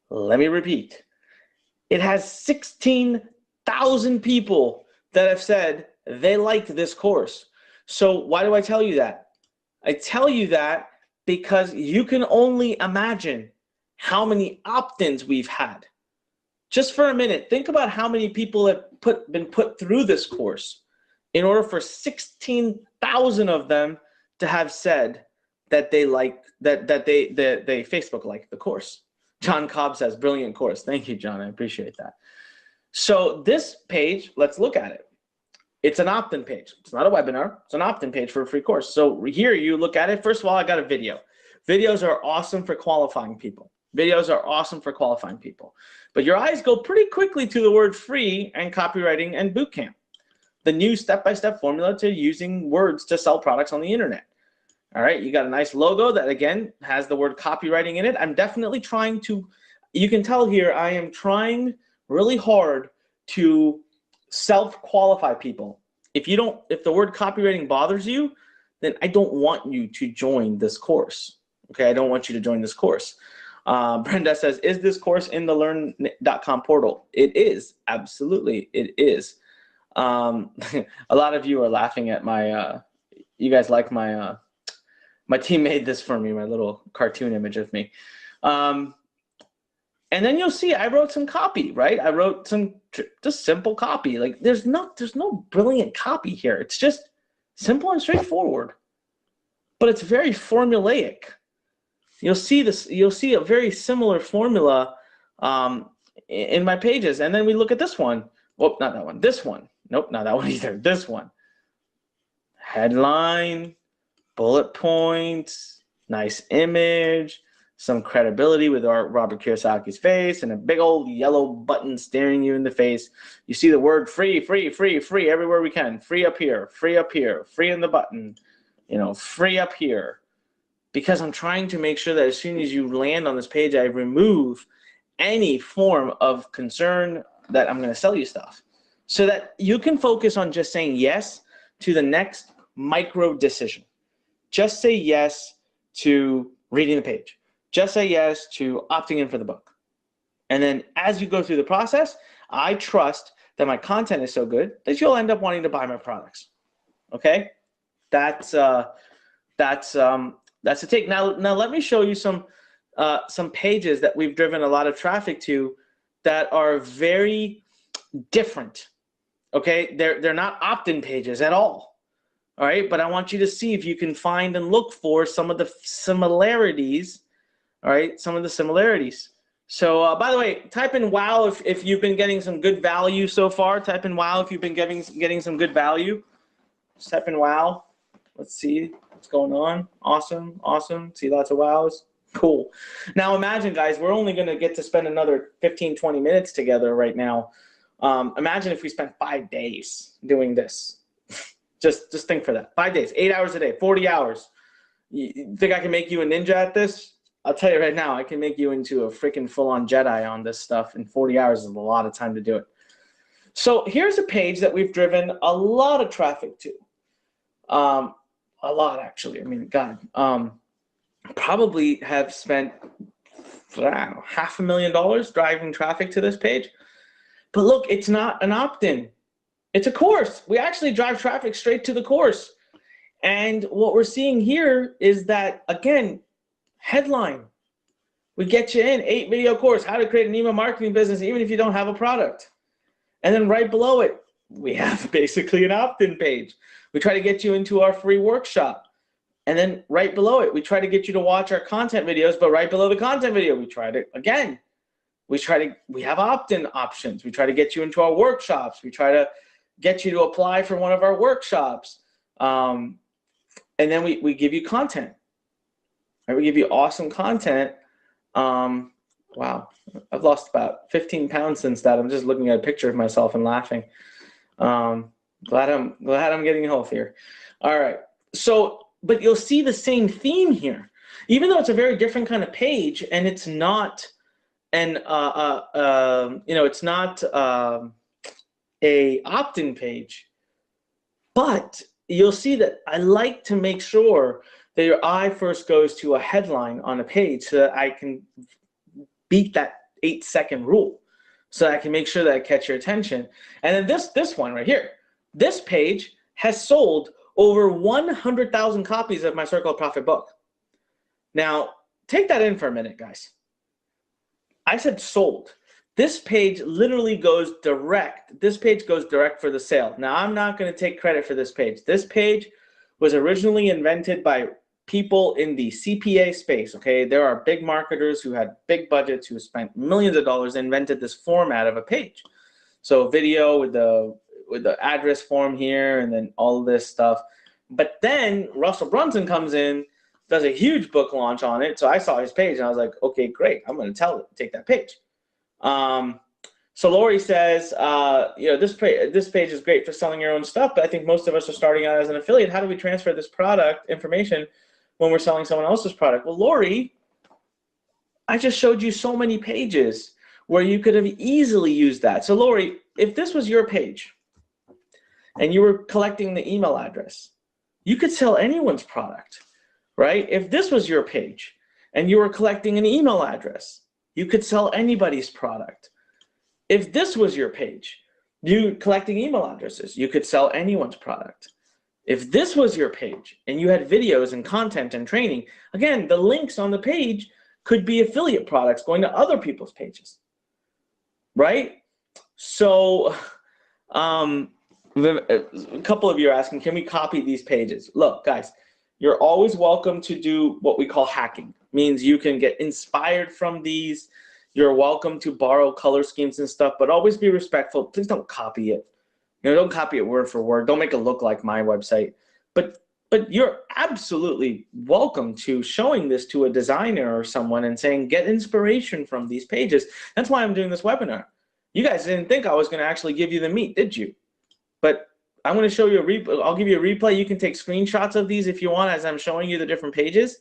Let me repeat. It has 16,000 people that have said they liked this course. So why do I tell you that? I tell you that because you can only imagine how many opt-ins we've had. Just for a minute, think about how many people have been put through this course in order for 16,000 of them to have said that they like that they Facebook liked the course. John Cobb says, brilliant course. Thank you, John. I appreciate that. So this page, let's look at it. It's an opt-in page. It's not a webinar. It's an opt-in page for a free course. So here you look at it. First of all, I got a video. Videos are awesome for qualifying people. But your eyes go pretty quickly to the word free and copywriting and bootcamp. The new step-by-step formula to using words to sell products on the internet. All right, you got a nice logo that, again, has the word copywriting in it. I'm definitely trying to, you can tell here, I am trying really hard to self-qualify people. If the word copywriting bothers you, then I don't want you to join this course. Okay, I don't want you to join this course. Brenda says, is this course in the learn.com portal? It is, absolutely, it is. A lot of you are laughing at my, you guys like my, my team made this for me, my little cartoon image of me. And then you'll see I wrote some copy, right? I wrote some just simple copy. Like there's no brilliant copy here. It's just simple and straightforward, but it's very formulaic. You'll see this. You'll see a very similar formula in my pages. And then we look at this one. Whoop, not that one. This one. Nope, not that one either. This one. Headline, bullet points, nice image, some credibility with our Robert Kiyosaki's face, and a big old yellow button staring you in the face. You see the word free, free, free, free everywhere we can. Free up here, free up here, free in the button, you know, free up here. Because I'm trying to make sure that as soon as you land on this page, I remove any form of concern that I'm going to sell you stuff, so that you can focus on just saying yes to the next micro decision. Just say yes to reading the page. Just say yes to opting in for the book. And then as you go through the process, I trust that my content is so good that you'll end up wanting to buy my products. Okay, that's the take. Now let me show you some pages that we've driven a lot of traffic to that are very different. Okay, they're not opt-in pages at all. All right, but I want you to see if you can find and look for some of the similarities. All right, some of the similarities. So by the way, type in wow if you've been getting some good value so far. Type in wow if you've been getting some good value. Just type in wow. Let's see what's going on. Awesome, awesome. See lots of wows. Cool. Now imagine, guys, we're only going to get to spend another 15, 20 minutes together right now. Imagine if we spent 5 days doing this. Just think for that. 5 days, 8 hours a day, 40 hours. You think I can make you a ninja at this? I'll tell you right now, I can make you into a freaking full-on Jedi on this stuff in 40 hours is a lot of time to do it. So here's a page that we've driven a lot of traffic to. A lot, actually. I mean, God. Probably have spent, I don't know, $500,000 driving traffic to this page. But look, it's not an opt-in. It's a course. We actually drive traffic straight to the course. And what we're seeing here is that, again, headline. We get you in, 8-video course, how to create an email marketing business even if you don't have a product. And then right below it, we have basically an opt-in page. We try to get you into our free workshop. And then right below it, we try to get you to watch our content videos, but right below the content video, we have opt-in options. We try to get you into our workshops. We try to get you to apply for one of our workshops. And then we give you content. Right? We give you awesome content. Wow, I've lost about 15 pounds since that. I'm just looking at a picture of myself and laughing. Glad I'm getting healthier. All right, so, but you'll see the same theme here. Even though it's a very different kind of page and it's not an, it's not a opt-in page, but you'll see that I like to make sure that your eye first goes to a headline on a page so that I can beat that 8-second rule, so that I can make sure that I catch your attention. And then this one right here, this page has sold over 100,000 copies of my Circle of Profit book. Now, take that in for a minute, guys. I said sold. This page literally goes direct. This page goes direct for the sale. Now, I'm not going to take credit for this page. This page was originally invented by people in the CPA space, okay? There are big marketers who had big budgets, who spent millions of dollars, invented this format of a page. So video with the address form here and then all this stuff. But then Russell Brunson comes in, does a huge book launch on it. So I saw his page and I was like, okay, great. I'm going to take that page. So Lori says, this page is great for selling your own stuff, but I think most of us are starting out as an affiliate. How do we transfer this product information when we're selling someone else's product? Well, Lori, I just showed you so many pages where you could have easily used that. So Lori, if this was your page and you were collecting the email address, you could sell anyone's product, right? If this was your page and you were collecting an email address, you could sell anybody's product. If this was your page, you collecting email addresses, you could sell anyone's product. If this was your page and you had videos and content and training, again, the links on the page could be affiliate products going to other people's pages, right? So a couple of you are asking, can we copy these pages? Look, guys, you're always welcome to do what we call hacking. Means you can get inspired from these. You're welcome to borrow color schemes and stuff, but always be respectful. Please don't copy it. Don't copy it word for word. Don't make it look like my website. But you're absolutely welcome to showing this to a designer or someone and saying, get inspiration from these pages. That's why I'm doing this webinar. You guys didn't think I was going to actually give you the meat, did you? But I'm going to show you a replay. I'll give you a replay. You can take screenshots of these if you want as I'm showing you the different pages.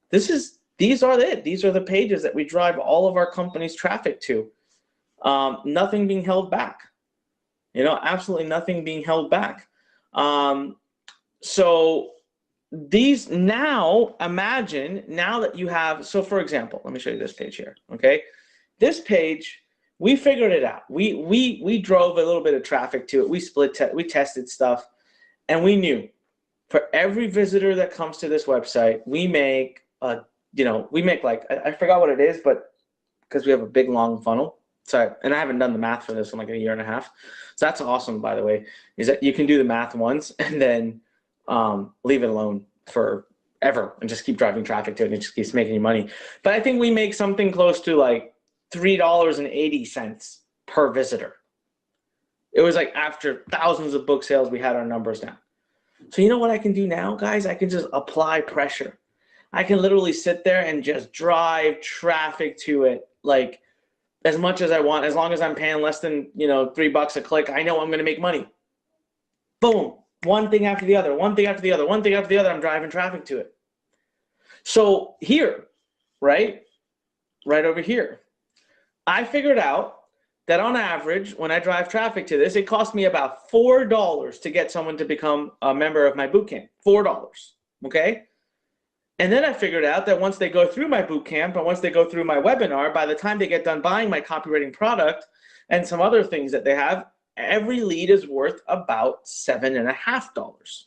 These are it. These are the pages that we drive all of our company's traffic to. Nothing being held back. Absolutely nothing being held back. So these now, imagine now that you have, so for example, let me show you this page here, okay? This page we figured it out. We drove a little bit of traffic to it. We tested stuff, and we knew for every visitor that comes to this website, we make like, I forgot what it is, but because we have a big long funnel. So, and I haven't done the math for this in like a year and a half. So that's awesome, by the way, is that you can do the math once and then leave it alone forever and just keep driving traffic to it, and it just keeps making you money. But I think we make something close to like $3.80 per visitor. It was like after thousands of book sales, we had our numbers down. So you know what I can do now, guys? I can just apply pressure. I can literally sit there and just drive traffic to it like as much as I want. As long as I'm paying less than, $3 a click, I know I'm going to make money. Boom. One thing after the other, one thing after the other, one thing after the other, I'm driving traffic to it. So here, right over here, I figured out that on average, when I drive traffic to this, it costs me about $4 to get someone to become a member of my bootcamp. $4, okay? And then I figured out that once they go through my bootcamp and once they go through my webinar, by the time they get done buying my copywriting product and some other things that they have, every lead is worth about $7.50.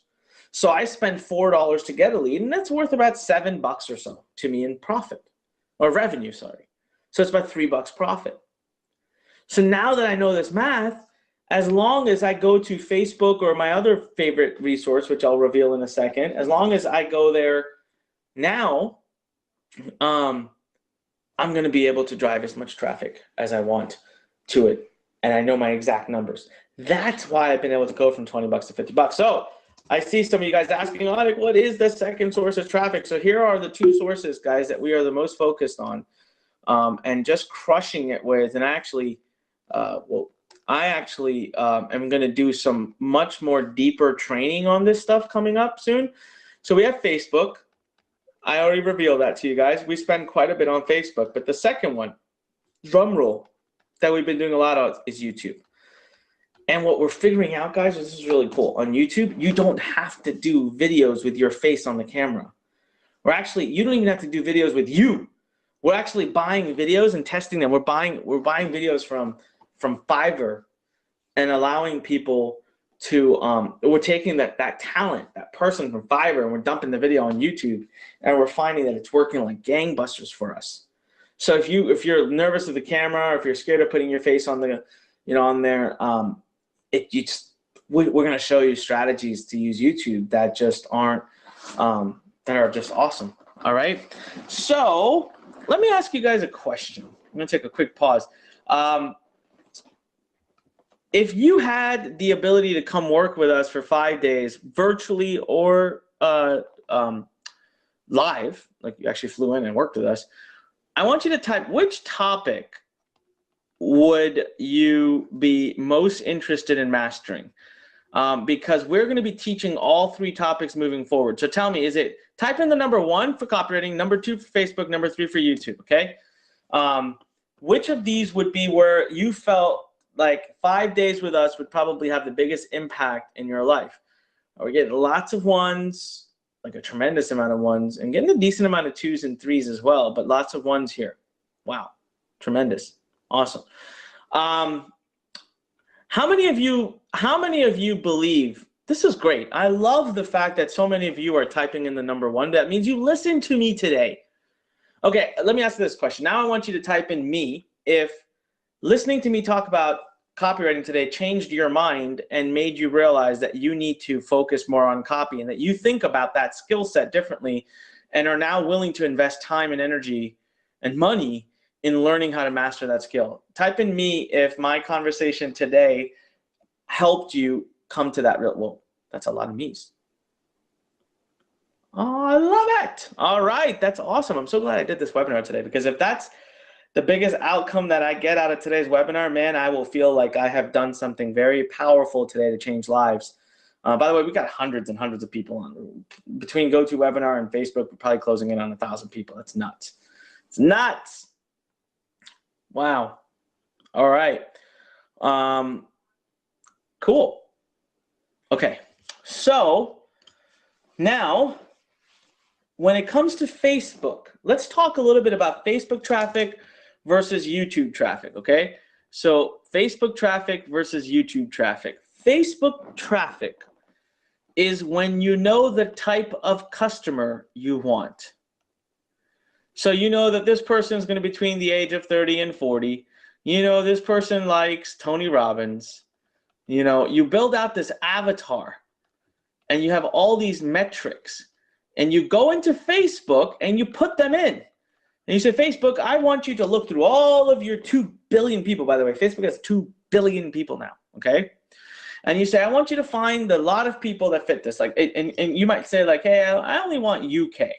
So I spend $4 to get a lead, and that's worth about $7 or so to me in profit, or revenue, sorry. So it's about $3 profit. So now that I know this math, as long as I go to Facebook or my other favorite resource, which I'll reveal in a second, as long as I go there now, I'm going to be able to drive as much traffic as I want to it. And I know my exact numbers. That's why I've been able to go from $20 to $50. So I see some of you guys asking, Anik, what is the second source of traffic? So here are the two sources, guys, that we are the most focused on and just crushing it with. And actually, I actually am going to do some much more deeper training on this stuff coming up soon. So we have Facebook. I already revealed that to you guys. We spend quite a bit on Facebook. But the second one, drum roll, that we've been doing a lot of is YouTube. And what we're figuring out, guys, this is really cool. On YouTube, you don't have to do videos with your face on the camera. You don't even have to do videos with you. We're actually buying videos and testing them. We're buying videos from Fiverr and allowing people to, we're taking that talent, that person from Fiverr, and we're dumping the video on YouTube, and we're finding that it's working like gangbusters for us. So if you're nervous of the camera, or if you're scared of putting your face on the, on there, we're going to show you strategies to use YouTube that just aren't, that are just awesome. All right. So let me ask you guys a question. I'm going to take a quick pause. If you had the ability to come work with us for 5 days, virtually or live, like you actually flew in and worked with us, I want you to type, which topic would you be most interested in mastering? Because we're going to be teaching all 3 topics moving forward. So tell me, type in the number 1 for copywriting, number 2 for Facebook, number 3 for YouTube, okay? Which of these would be where you felt like 5 days with us would probably have the biggest impact in your life? We're getting lots of 1s, like a tremendous amount of 1s, and getting a decent amount of 2s and 3s as well, but lots of 1s here. Wow, tremendous, awesome. How many of you believe, this is great. I love the fact that so many of you are typing in the number 1. That means you listened to me today. Okay, let me ask this question. Now I want you to type in me if listening to me talk about copywriting today changed your mind and made you realize that you need to focus more on copy, and that you think about that skill set differently and are now willing to invest time and energy and money in learning how to master that skill. Type in me if my conversation today helped you come to that real, well, that's a lot of me's. Oh, I love it. All right, that's awesome. I'm so glad I did this webinar today, because if that's the biggest outcome that I get out of today's webinar, man, I will feel like I have done something very powerful today to change lives. By the way, we got hundreds and hundreds of people on. Between GoToWebinar and Facebook, we're probably closing in on 1,000 people. That's nuts. It's nuts. Wow. All right. Cool. Okay. So now, when it comes to Facebook, let's talk a little bit about Facebook traffic versus YouTube traffic, okay? So Facebook traffic versus YouTube traffic. Facebook traffic is when you know the type of customer you want. So you know that this person is going to be between the age of 30 and 40. You know this person likes Tony Robbins. You know, you build out this avatar and you have all these metrics and you go into Facebook and you put them in. And you say, Facebook, I want you to look through all of your 2 billion people. By the way, Facebook has 2 billion people now, okay? And you say, I want you to find a lot of people that fit this. Like, and you might say like, hey, I only want UK.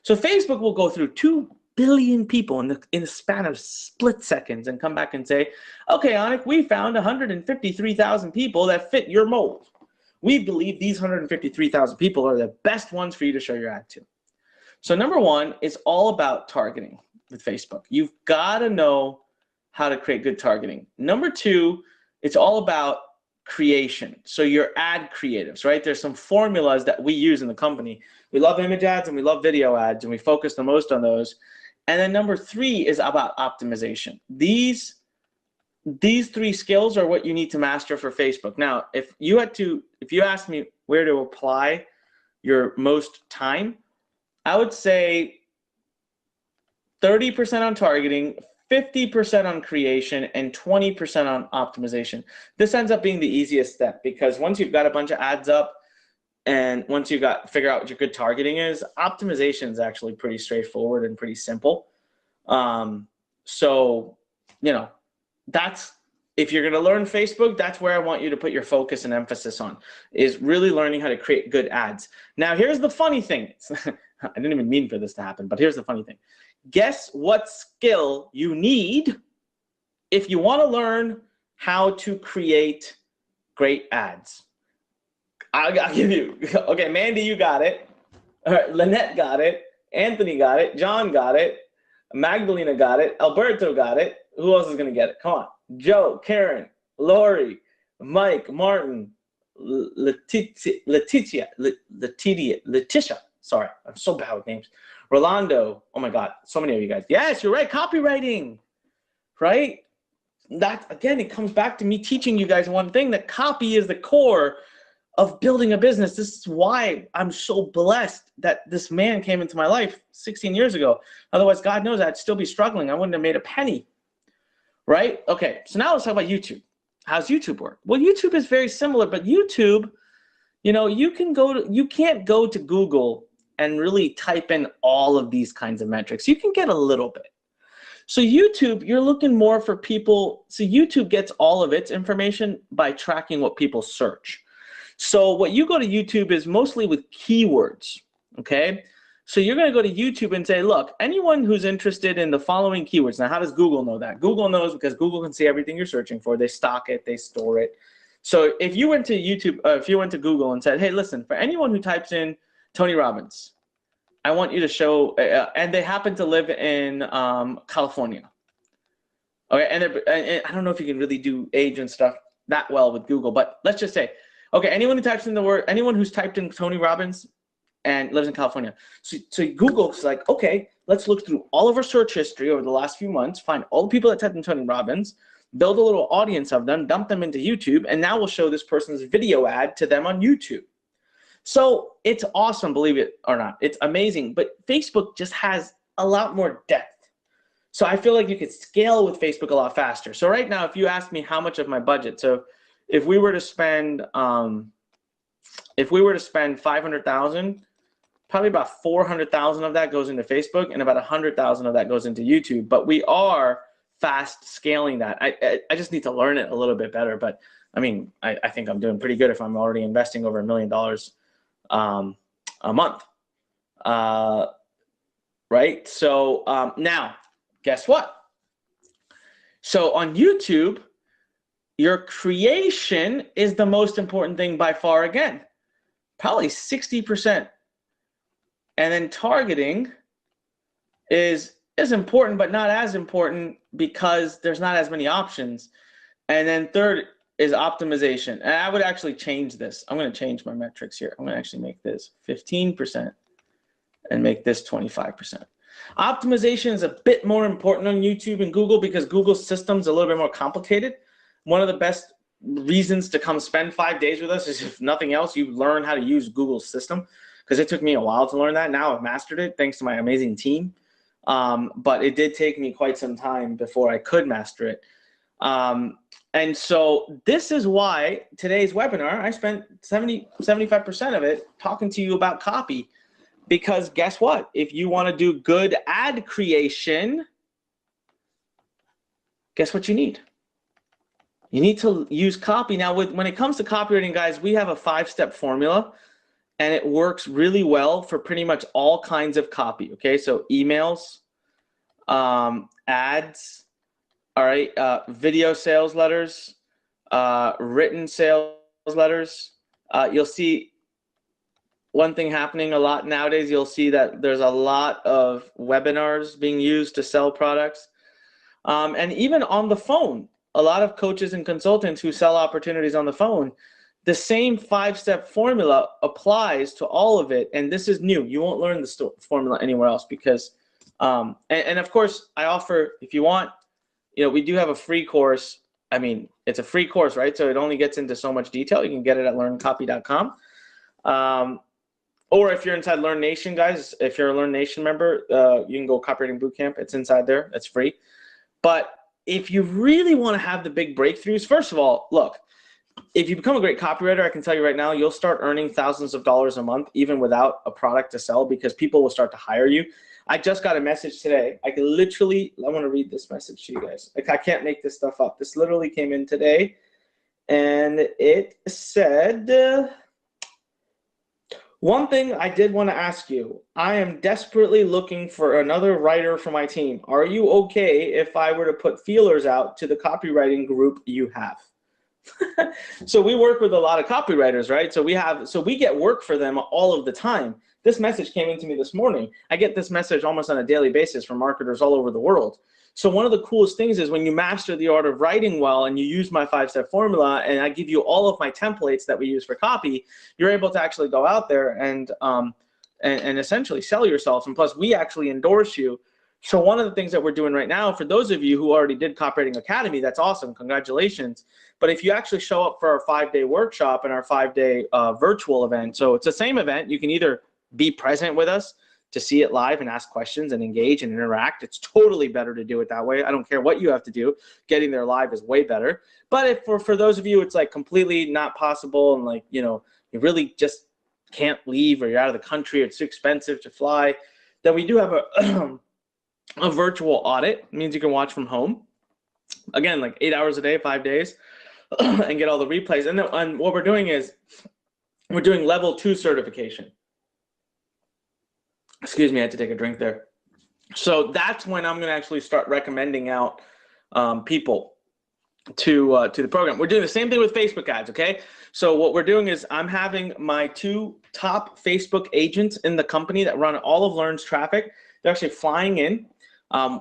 So Facebook will go through 2 billion people in a span of split seconds and come back and say, okay, Anik, we found 153,000 people that fit your mold. We believe these 153,000 people are the best ones for you to show your ad to. So number one, it's all about targeting with Facebook. You've got to know how to create good targeting. Number two, it's all about creation. So your ad creatives, right? There's some formulas that we use in the company. We love image ads and we love video ads, and we focus the most on those. And then number three is about optimization. These 3 skills are what you need to master for Facebook. Now, if you asked me where to apply your most time, I would say 30% on targeting, 50% on creation, and 20% on optimization. This ends up being the easiest step, because once you've got a bunch of ads up and once you figure out what your good targeting is, optimization is actually pretty straightforward and pretty simple. So, you know, if you're going to learn Facebook, that's where I want you to put your focus and emphasis on, is really learning how to create good ads. Now, here's the funny thing. I didn't even mean for this to happen, but here's the funny thing. Guess what skill you need if you want to learn how to create great ads? I'll give you. Okay, Mandy, you got it. All right, Lynette got it. Anthony got it. John got it. Magdalena got it. Alberto got it. Who else is going to get it? Come on. Joe, Karen, Lori, Mike, Martin, Letitia. Sorry, I'm so bad with names. Rolando. Oh my God, so many of you guys. Yes, you're right. Copywriting, right? That, again, it comes back to me teaching you guys one thing, that copy is the core of building a business. This is why I'm so blessed that this man came into my life 16 years ago. Otherwise, God knows I'd still be struggling. I wouldn't have made a penny, right? Okay, so now let's talk about YouTube. How's YouTube work? Well, YouTube is very similar, but YouTube, you know, you can't go to Google and really type in all of these kinds of metrics. You can get a little bit. So YouTube, you're looking more for people. So YouTube gets all of its information by tracking what people search. So what you go to YouTube is mostly with keywords, okay? So you're going to go to YouTube and say, look, anyone who's interested in the following keywords. Now, how does Google know that? Google knows because Google can see everything you're searching for. They stock it, they store it. So if you went to YouTube, if you went to Google and said, hey, listen, for anyone who types in Tony Robbins, I want you to show, and they happen to live in California. Okay, and I don't know if you can really do age and stuff that well with Google, but let's just say, okay, anyone who's typed in Tony Robbins and lives in California. So Google's like, okay, let's look through all of our search history over the last few months, find all the people that typed in Tony Robbins, build a little audience of them, dump them into YouTube, and now we'll show this person's video ad to them on YouTube. So it's awesome, believe it or not. It's amazing, but Facebook just has a lot more depth. So I feel like you could scale with Facebook a lot faster. So right now, if you ask me how much of my budget, so if we were to spend $500,000, probably about 400,000 of that goes into Facebook and about 100,000 of that goes into YouTube. But we are fast scaling that. I just need to learn it a little bit better. But I mean, I think I'm doing pretty good if I'm already investing over $1 million a month, right? So now, guess what? So on YouTube, your creation is the most important thing by far again, probably 60%. And then targeting is important, but not as important because there's not as many options. And then third is optimization. And I would actually change this. I'm going to change my metrics here. I'm going to actually make this 15% and make this 25%. Optimization is a bit more important on YouTube and Google because Google's system's a little bit more complicated. One of the best reasons to come spend 5 days with us is, if nothing else, you learn how to use Google's system, because it took me a while to learn that. Now I've mastered it thanks to my amazing team. But it did take me quite some time before I could master it. And so this is why today's webinar, I spent 75% of it talking to you about copy. Because guess what? If you want to do good ad creation, guess what you need? You need to use copy. Now, when it comes to copywriting, guys, we have a 5-step formula, and it works really well for pretty much all kinds of copy. Okay, so emails, ads, all right, video sales letters, written sales letters. You'll see one thing happening a lot nowadays. You'll see that there's a lot of webinars being used to sell products. And even on the phone, a lot of coaches and consultants who sell opportunities on the phone, the same 5-step formula applies to all of it. And this is new. You won't learn the formula anywhere else because, and of course, I offer, if you want, we do have a free course. I mean, it's a free course, right? So it only gets into so much detail. You can get it at learncopy.com. Or if you're inside Learn Nation, guys, if you're a Learn Nation member, you can go Copywriting Bootcamp. It's inside there. It's free. But if you really want to have the big breakthroughs, first of all, look, if you become a great copywriter, I can tell you right now, you'll start earning thousands of dollars a month, even without a product to sell, because people will start to hire you. I just got a message today. I want to read this message to you guys. Like, I can't make this stuff up. This literally came in today, and it said, one thing I did want to ask you, I am desperately looking for another writer for my team. Are you okay if I were to put feelers out to the copywriting group you have? So we work with a lot of copywriters, right? So we get work for them all of the time. This message came into me this morning. I get this message almost on a daily basis from marketers all over the world. So one of the coolest things is when you master the art of writing well and you use my 5-step formula and I give you all of my templates that we use for copy, you're able to actually go out there and essentially sell yourself. And plus, we actually endorse you. So one of the things that we're doing right now, for those of you who already did Copywriting Academy, that's awesome. Congratulations. But if you actually show up for our 5-day workshop and our 5-day virtual event, so it's the same event. You can either be present with us to see it live and ask questions and engage and interact. It's totally better to do it that way. I don't care what you have to do. Getting there live is way better. But if for those of you, it's like completely not possible and like, you really just can't leave or you're out of the country, or it's too expensive to fly, then we do have a virtual audit. It means you can watch from home. Again, like 8 hours a day, 5 days, and get all the replays. And what we're doing is we're doing level 2 certification. Excuse me, I had to take a drink there. So that's when I'm going to actually start recommending out people to the program. We're doing the same thing with Facebook ads, okay? So what we're doing is I'm having my 2 top Facebook agents in the company that run all of Lurn's traffic. They're actually flying in.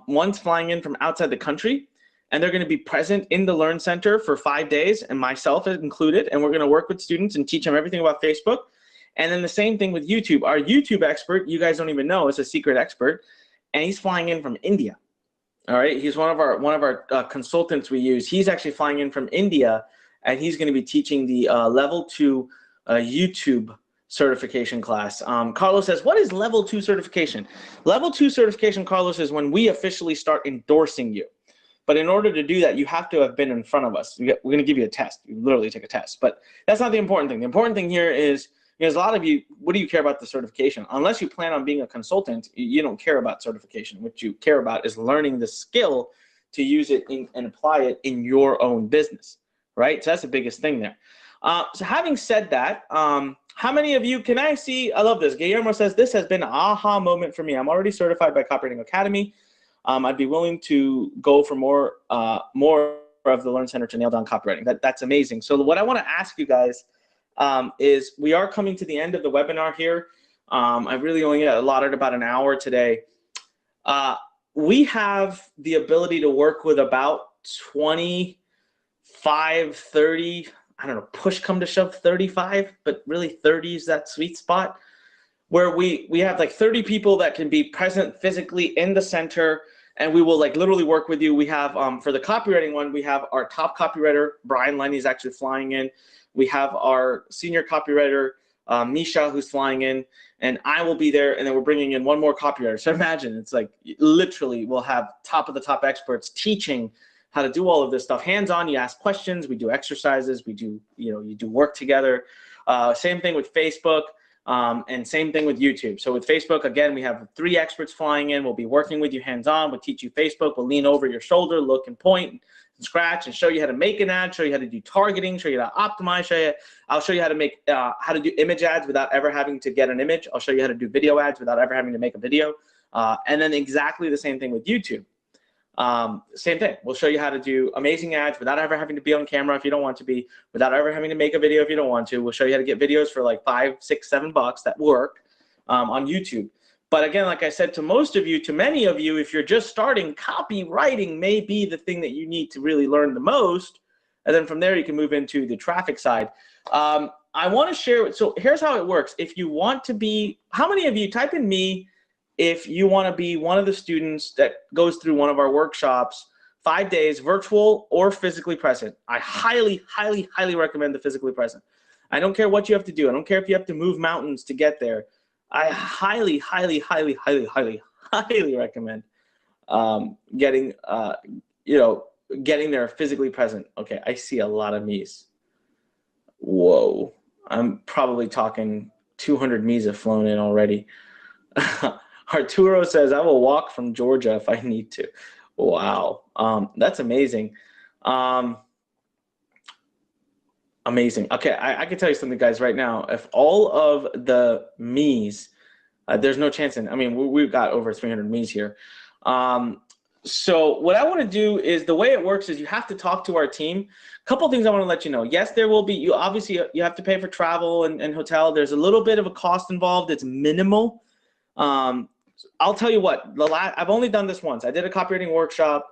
One's flying in from outside the country, and they're going to be present in the Learn Center for 5 days, and myself included, and we're going to work with students and teach them everything about Facebook. And then the same thing with YouTube. Our YouTube expert, you guys don't even know, is a secret expert, and he's flying in from India. All right, he's one of our consultants we use. He's actually flying in from India, and he's going to be teaching the level 2 YouTube certification class. Carlos says, what is level 2 certification? Level 2 certification, Carlos, is when we officially start endorsing you. But in order to do that, you have to have been in front of us. We're going to give you a test. You literally take a test. But that's not the important thing. The important thing here is, because a lot of you, what do you care about the certification? Unless you plan on being a consultant, you don't care about certification. What you care about is learning the skill to use it and apply it in your own business, right? So that's the biggest thing there. So having said that, how many of you, can I see, I love this. Guillermo says, this has been an aha moment for me. I'm already certified by Copywriting Academy. I'd be willing to go for more of the Learn Center to nail down copywriting. That's amazing. So what I want to ask you guys is we are coming to the end of the webinar here. I really only allotted about an hour today. We have the ability to work with about 25, 30, I don't know, push come to shove 35, but really 30 is that sweet spot where we have like 30 people that can be present physically in the center, and we will like literally work with you. We have for the copywriting one, we have our top copywriter, Brian Lenny, is actually flying in. We have our senior copywriter, Misha, who's flying in, and I will be there, and then we're bringing in one more copywriter. So imagine, it's like literally we'll have top of the top experts teaching how to do all of this stuff hands-on. You ask questions, we do exercises, we do, you do work together. Same thing with Facebook. And same thing with YouTube. So with Facebook, again, we have 3 experts flying in. We'll be working with you hands-on. We'll teach you Facebook. We'll lean over your shoulder, look and point and scratch and show you how to make an ad, show you how to do targeting, show you how to optimize, I'll show you how to make, how to do image ads without ever having to get an image. I'll show you how to do video ads without ever having to make a video. And then exactly the same thing with YouTube. Same thing. We'll show you how to do amazing ads without ever having to be on camera if you don't want to be, without ever having to make a video if you don't want to. We'll show you how to get videos for like $5, $6, $7 that work on YouTube. But again, like I said, to most of you, to many of you, if you're just starting, copywriting may be the thing that you need to really learn the most. And then from there, you can move into the traffic side. I want to share, so here's how it works. If you want to be, how many of you, type in me, if you want to be one of the students that goes through one of our workshops, 5 days, virtual or physically present. I highly, highly, highly recommend the physically present. I don't care what you have to do. I don't care if you have to move mountains to get there. I highly, highly, highly, highly, highly, highly recommend getting there physically present. Okay, I see a lot of me's. Whoa, I'm probably talking 200 me's have flown in already. Arturo says, I will walk from Georgia if I need to. Wow. That's amazing. Amazing. Okay, I can tell you something, guys, right now. If all of the me's, there's no chance in, I mean, we've got over 300 me's here. So what I want to do is, the way it works is you have to talk to our team. A couple things I want to let you know. Yes, there will be, you obviously, you have to pay for travel and hotel. There's a little bit of a cost involved. It's minimal. I'll tell you what, I've only done this once. I did a copywriting workshop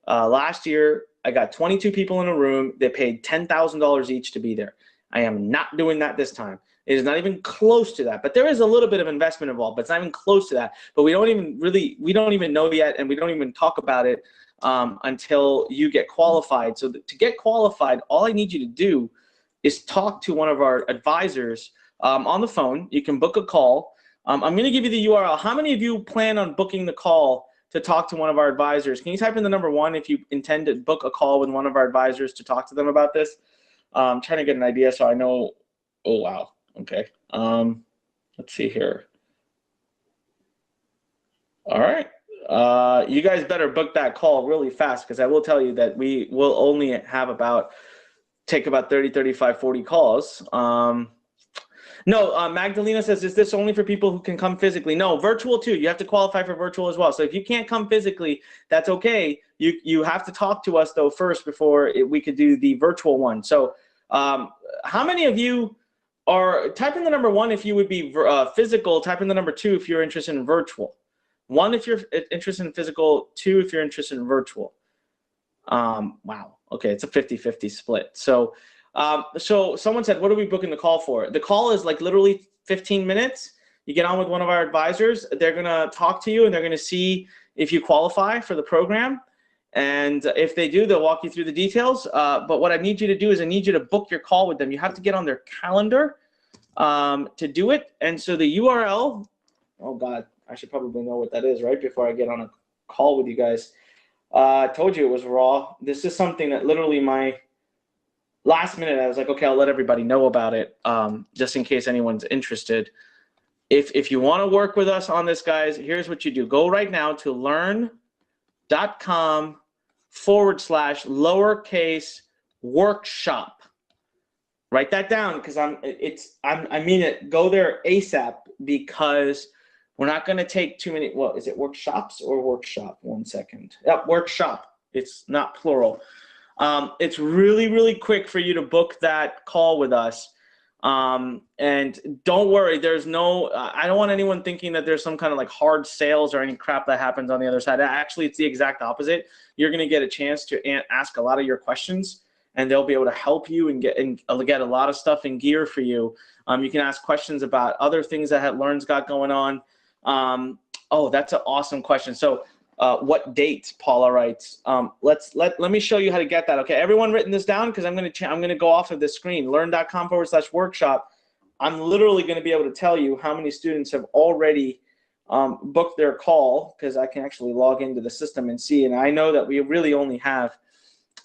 last year. I got 22 people in a room. They paid $10,000 each to be there. I am not doing that this time. It is not even close to that, but there is a little bit of investment involved, but it's not even close to that. But we don't even know yet, and we don't even talk about it until you get qualified. So to get qualified, all I need you to do is talk to one of our advisors on the phone. You can book a call. I'm going to give you the URL. How many of you plan on booking the call to talk to one of our advisors? Can you type in the number 1 if you intend to book a call with one of our advisors to talk to them about this? I'm trying to get an idea so I know. Oh, wow. Okay. Let's see here. All right. You guys better book that call really fast, because I will tell you that we will only have take about 30, 35, 40 calls. No, Magdalena says, is this only for people who can come physically? No, virtual too. You have to qualify for virtual as well. So if you can't come physically, that's okay. You have to talk to us though first before we could do the virtual one. So how many of you are, type in the number 1 if you would be physical, type in the number 2 if you're interested in virtual. 1 if you're interested in physical, 2 if you're interested in virtual. Wow, okay, it's a 50-50 split. So someone said, what are we booking the call for? The call is like literally 15 minutes. You get on with one of our advisors. They're going to talk to you, and they're going to see if you qualify for the program. And if they do, they'll walk you through the details. But what I need you to do is I need you to book your call with them. You have to get on their calendar to do it. And so the URL, oh God, I should probably know what that is right before I get on a call with you guys. I told you it was raw. This is something that literally last minute, I was like, okay, I'll let everybody know about it, just in case anyone's interested. If you want to work with us on this, guys, here's what you do. Go right now to learn.com/lowercase workshop. Write that down, because I mean it. Go there ASAP, because we're not going to take too many. Well, is it workshops or workshop? 1 second. Yep, workshop. It's not plural. It's really, really quick for you to book that call with us. And don't worry, there's no, I don't want anyone thinking that there's some kind of like hard sales or any crap that happens on the other side. Actually, it's the exact opposite. You're going to get a chance to ask a lot of your questions, and they'll be able to help you and get a lot of stuff in gear for you. You can ask questions about other things that Lurn's got going on. Oh, that's an awesome question. So what date? Paula writes. Let me show you how to get that. Okay, everyone written this down, because I'm gonna go off of this screen. Lurn.com/workshop. I'm literally going to be able to tell you how many students have already booked their call, because I can actually log into the system and see. And I know that we really only have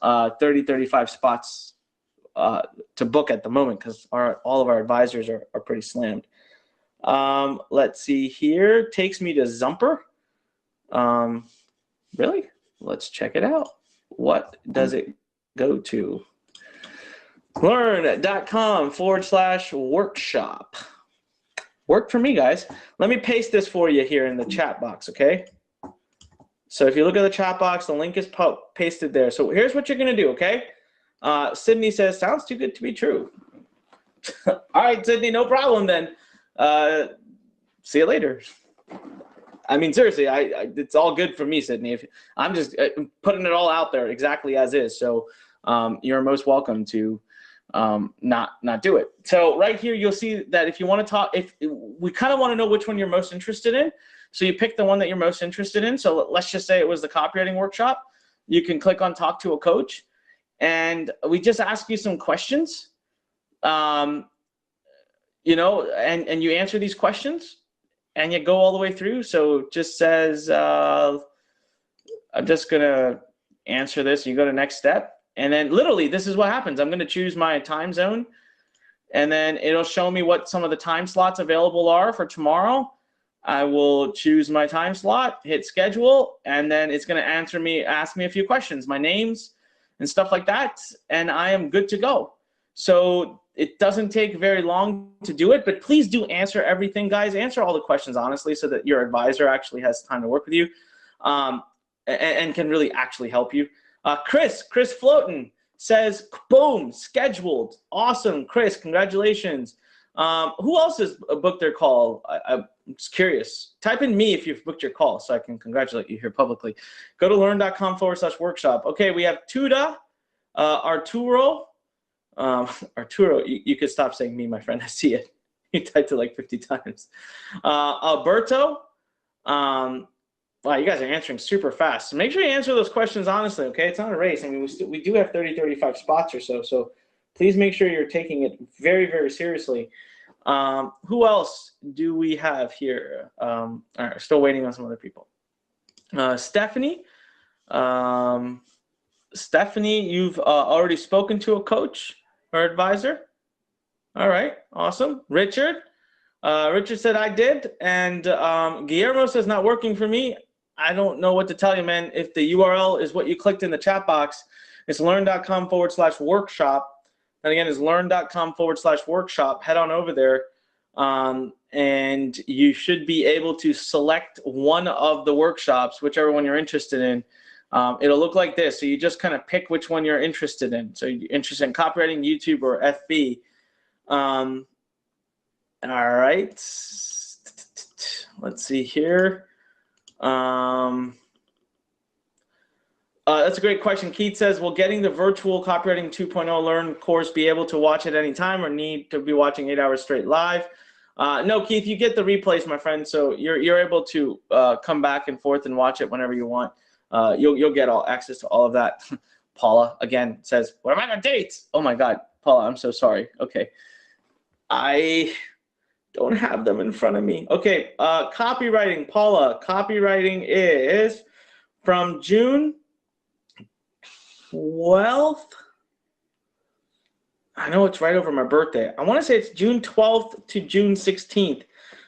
35 spots to book at the moment, because all of our advisors are pretty slammed. Let's see here. Takes me to Zumper. Really? Let's check it out. What does it go to? Lurn.com/workshop. Worked for me, guys. Let me paste this for you here in the chat box, okay? So if you look at the chat box, the link is pasted there. So here's what you're going to do, okay? Sydney says, sounds too good to be true. All right, Sydney, no problem then. See you later. I mean, seriously, it's all good for me, Sydney. I'm just putting it all out there exactly as is. So you're most welcome to not do it. So right here, you'll see that if you want to talk, we kind of want to know which one you're most interested in. So you pick the one that you're most interested in. So let's just say it was the copywriting workshop. You can click on talk to a coach, and we just ask you some questions, and you answer these questions and you go all the way through. So it just says, I'm just going to answer this. You go to next step. And then literally, this is what happens. I'm going to choose my time zone, and then it'll show me what some of the time slots available are for tomorrow. I will choose my time slot, hit schedule, and then it's going to ask me a few questions, my names and stuff like that, and I am good to go. So it doesn't take very long to do it, but please do answer everything, guys. Answer all the questions honestly, so that your advisor actually has time to work with you and can really actually help you. Chris Floatin says, boom, scheduled. Awesome, Chris, congratulations. Who else has booked their call? I'm just curious. Type in me if you've booked your call so I can congratulate you here publicly. Go to lurn.com/workshop. Okay, we have Tuda, Arturo. Arturo, you could stop saying me, my friend. I see it. You typed it like 50 times. Alberto. Wow, you guys are answering super fast. So make sure you answer those questions honestly, okay? It's not a race. I mean, we do have 35 spots or so, so please make sure you're taking it very, very seriously. Who else do we have here? All right, still waiting on some other people. Stephanie. Stephanie, you've already spoken to a coach or advisor. All right, awesome. Richard. Richard said I did, and Guillermo says not working for me. I don't know what to tell you, man. If the URL is what you clicked in the chat box, it's lurn.com/workshop. And again, it's lurn.com/workshop. Head on over there, and you should be able to select one of the workshops, whichever one you're interested in. It'll look like this. So you just kind of pick which one you're interested in. So you're interested in copywriting, YouTube, or FB. All right. Let's see here. That's a great question. Keith says, will getting the virtual copywriting 2.0 Learn course be able to watch at any time, or need to be watching 8 hours straight live? No, Keith, you get the replays, my friend. So you're able to come back and forth and watch it whenever you want. You'll get access to all of that. Paula, again, says, what am I on dates? Oh, my God. Paula, I'm so sorry. Okay. I don't have them in front of me. Okay, copywriting, Paula. Copywriting is from June 12th. I know it's right over my birthday. I want to say it's June 12th to June 16th.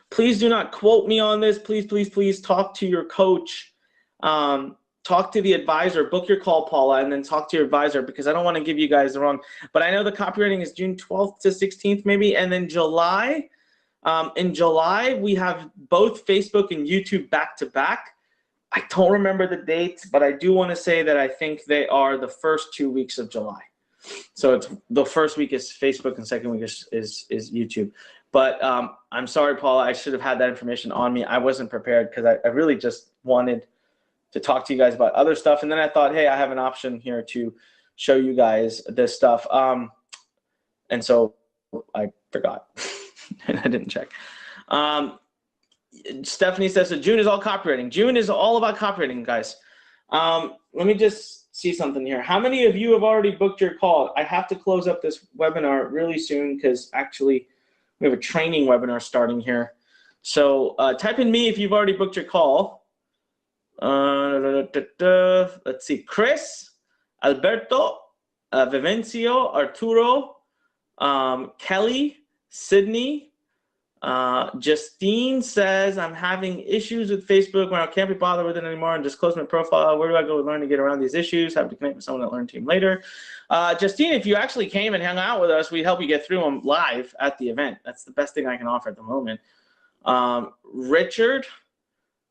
Please do not quote me on this. Please, please, please talk to your coach. Talk to the advisor. Book your call, Paula, and then talk to your advisor, because I don't want to give you guys the wrong. But I know the copywriting is June 12th to 16th maybe, and then July. In July, we have both Facebook and YouTube back-to-back. I don't remember the dates, but I do want to say that I think they are the first 2 weeks of July. So it's the first week is Facebook and second week is YouTube. But I'm sorry, Paula, I should have had that information on me. I wasn't prepared because I really just wanted to talk to you guys about other stuff. And then I thought, hey, I have an option here to show you guys this stuff. And so I forgot and I didn't check. Stephanie says, so June is all copywriting. June is all about copywriting, guys. Let me just see something here. How many of you have already booked your call? I have to close up this webinar really soon because actually we have a training webinar starting here. So type in me if you've already booked your call. Let's see. Chris, Alberto, Vivencio, Arturo, Kelly, Sydney, Justine says, I'm having issues with Facebook when I can't be bothered with it anymore and just close my profile. Where do I go with Learn to get around these issues? Have to connect with someone at Learn Team later. Justine, if you actually came and hung out with us, we'd help you get through them live at the event. That's the best thing I can offer at the moment. Richard,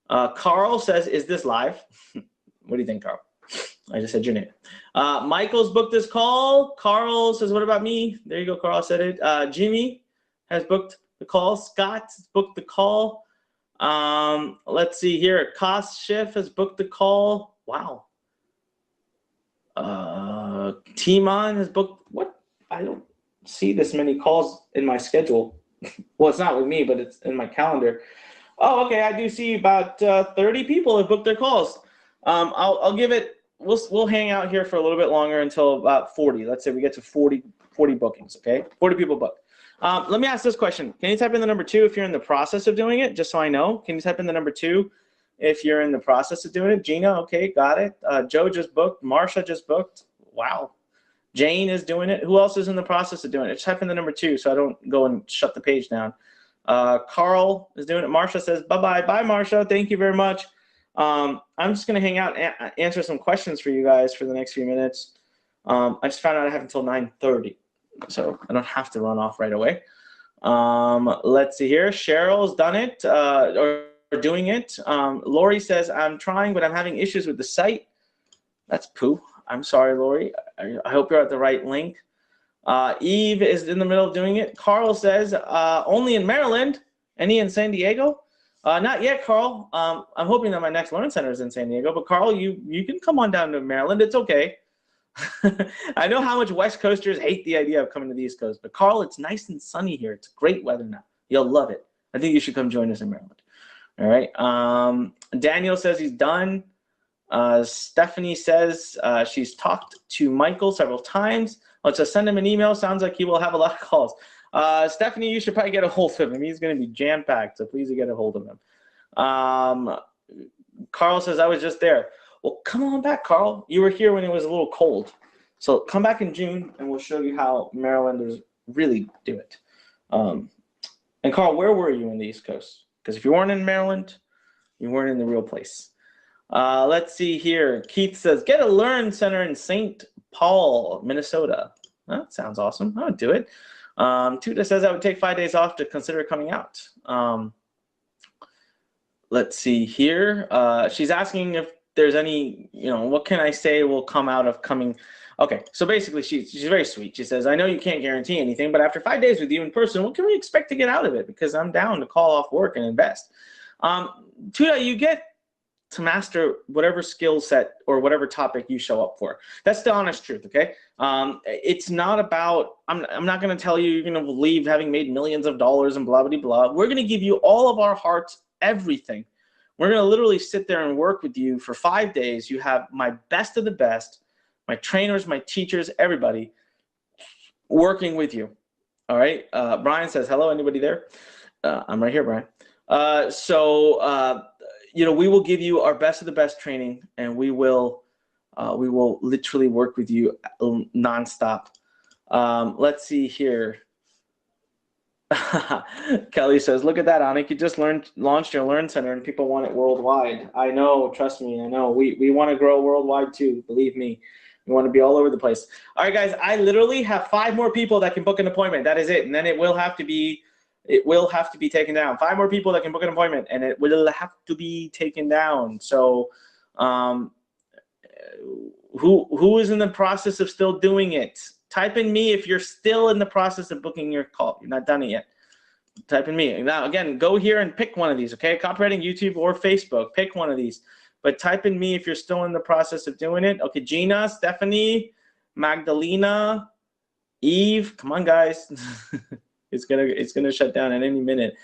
Carl says, is this live? What do you think, Carl? I just said your name. Michael's booked this call. Carl says, what about me? There you go, Carl said it. Jimmy has booked the call. Scott's booked the call. Let's see here. Cost Shift has booked the call. Wow. Timon has booked. What? I don't see this many calls in my schedule. Well, it's not with me, but it's in my calendar. Oh, okay. I do see about 30 people have booked their calls. I'll give it. We'll hang out here for a little bit longer until about 40. Let's say we get to 40 bookings. Okay, 40 people booked. Let me ask this question. Can you type in the number 2 if you're in the process of doing it, just so I know? Can you type in the number 2 if you're in the process of doing it? Gina, okay, got it. Joe just booked. Marsha just booked. Wow. Jane is doing it. Who else is in the process of doing it? Just type in the number 2 so I don't go and shut the page down. Carl is doing it. Marsha says, bye-bye. Bye, Marsha. Thank you very much. I'm just going to hang out and answer some questions for you guys for the next few minutes. I just found out I have until 9:30. So I don't have to run off right away. Let's see here. Cheryl's done it or doing it. Lori says, I'm trying, but I'm having issues with the site. That's poo. I'm sorry, Lori. I hope you're at the right link. Eve is in the middle of doing it. Carl says, only in Maryland. Any in San Diego? Not yet, Carl. I'm hoping that my next Learn Center is in San Diego. But Carl, you can come on down to Maryland. It's okay. I know how much West Coasters hate the idea of coming to the East Coast, but Carl, it's nice and sunny here. It's great weather now. You'll love it. I think you should come join us in Maryland. All right. Daniel says he's done. Stephanie says she's talked to Michael several times. Let's just send him an email. Sounds like he will have a lot of calls. Stephanie, you should probably get a hold of him. He's going to be jam-packed, so please get a hold of him. Carl says, I was just there. Well, come on back, Carl. You were here when it was a little cold. So come back in June, and we'll show you how Marylanders really do it. And Carl, where were you in the East Coast? Because if you weren't in Maryland, you weren't in the real place. Let's see here. Keith says, get a Learn Center in St. Paul, Minnesota. That sounds awesome. I would do it. Tuta says I would take 5 days off to consider coming out. Let's see here. She's asking if there's any, what can I say will come out of coming. Okay, so basically she's very sweet. She says, I know you can't guarantee anything, but after 5 days with you in person, what can we expect to get out of it? Because I'm down to call off work and invest. Tuta, you get to master whatever skill set or whatever topic you show up for. That's the honest truth, okay? It's not about, I'm not going to tell you you're going to leave having made millions of dollars and blah, blah, blah. We're going to give you all of our hearts, everything. We're going to literally sit there and work with you for 5 days. You have my best of the best, my trainers, my teachers, everybody working with you, all right? Brian says, hello, anybody there? I'm right here, Brian. We will give you our best of the best training, and we will literally work with you nonstop. Let's see here. Kelly says, look at that, Anik. You just launched your Learn Center, and people want it worldwide. I know. Trust me. I know. We want to grow worldwide too. Believe me. We want to be all over the place. All right, guys. I literally have 5 more people that can book an appointment. That is it, and then it will have to be taken down. 5 more people that can book an appointment, and it will have to be taken down. So who is in the process of still doing it? Type in me if you're still in the process of booking your call. You're not done it yet. Type in me. Now, again, go here and pick one of these, okay? Copywriting, YouTube, or Facebook. Pick one of these. But type in me if you're still in the process of doing it. Okay, Gina, Stephanie, Magdalena, Eve, come on, guys. It's gonna shut down at any minute.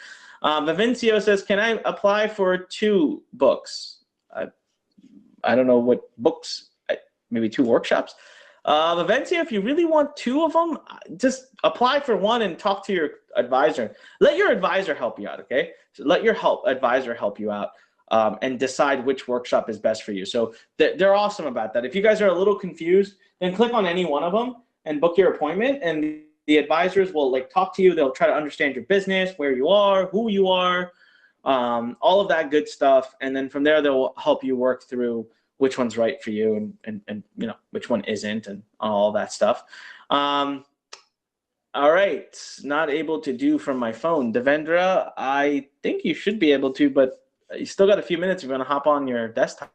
Vivencio says, can I apply for 2 books? I don't know what books, maybe 2 workshops. Vivencio, if you really want 2 of them, just apply for 1 and talk to your advisor. Let your advisor help you out, okay? So let your advisor help you out and decide which workshop is best for you. So they're awesome about that. If you guys are a little confused, then click on any one of them and book your appointment, and the advisors will like talk to you. They'll try to understand your business, where you are, who you are, all of that good stuff. And then from there, they'll help you work through which one's right for you and you know, which one isn't and all that stuff. All right, not able to do from my phone. Devendra, I think you should be able to, but you still got a few minutes. You're gonna hop on your desktop.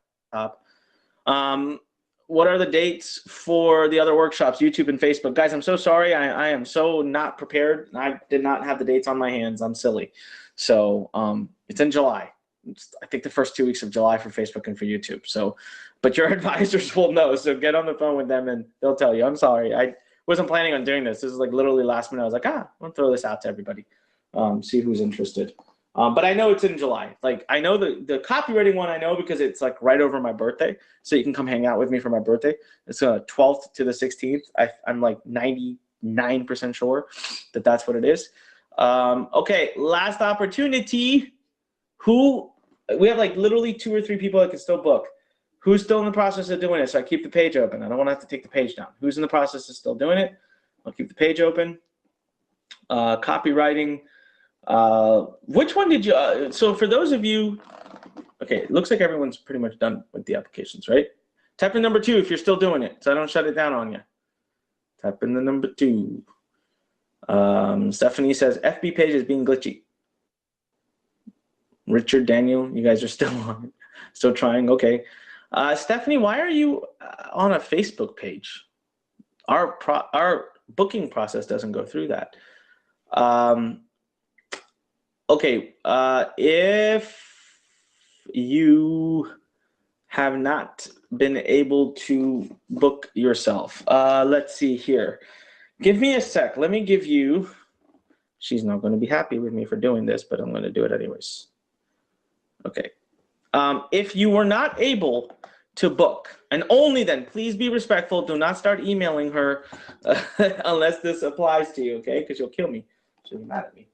What are the dates for the other workshops, YouTube and Facebook? Guys, I'm so sorry. I am so not prepared. I did not have the dates on my hands. I'm silly. So it's in July. I think the first 2 weeks of July for Facebook and for YouTube. So, but your advisors will know. So get on the phone with them and they'll tell you. I'm sorry. I wasn't planning on doing this. This is like literally last minute. I was like, I'm gonna throw this out to everybody. See who's interested. But I know it's in July. Like I know the copywriting one I know because it's like right over my birthday. So you can come hang out with me for my birthday. It's 12th to the 16th. I'm like 99% sure that that's what it is. Okay, last opportunity. We have like literally 2 or 3 people that can still book. Who's still in the process of doing it? So I keep the page open. I don't want to have to take the page down. Who's in the process of still doing it? I'll keep the page open. Copywriting. Which one did you, so for those of you, okay, it looks like everyone's pretty much done with the applications, right? Type in number 2 if you're still doing it, so I don't shut it down on you. Type in the number 2. Stephanie says, FB page is being glitchy. Richard, Daniel, you guys are still on it, still trying, okay. Stephanie, why are you on a Facebook page? Our booking process doesn't go through that. Okay, if you have not been able to book yourself, let's see here. Give me a sec. Let me give you, she's not going to be happy with me for doing this, but I'm going to do it anyways. Okay. If you were not able to book, and only then, please be respectful. Do not start emailing her unless this applies to you, okay? Because you'll kill me. She'll be mad at me.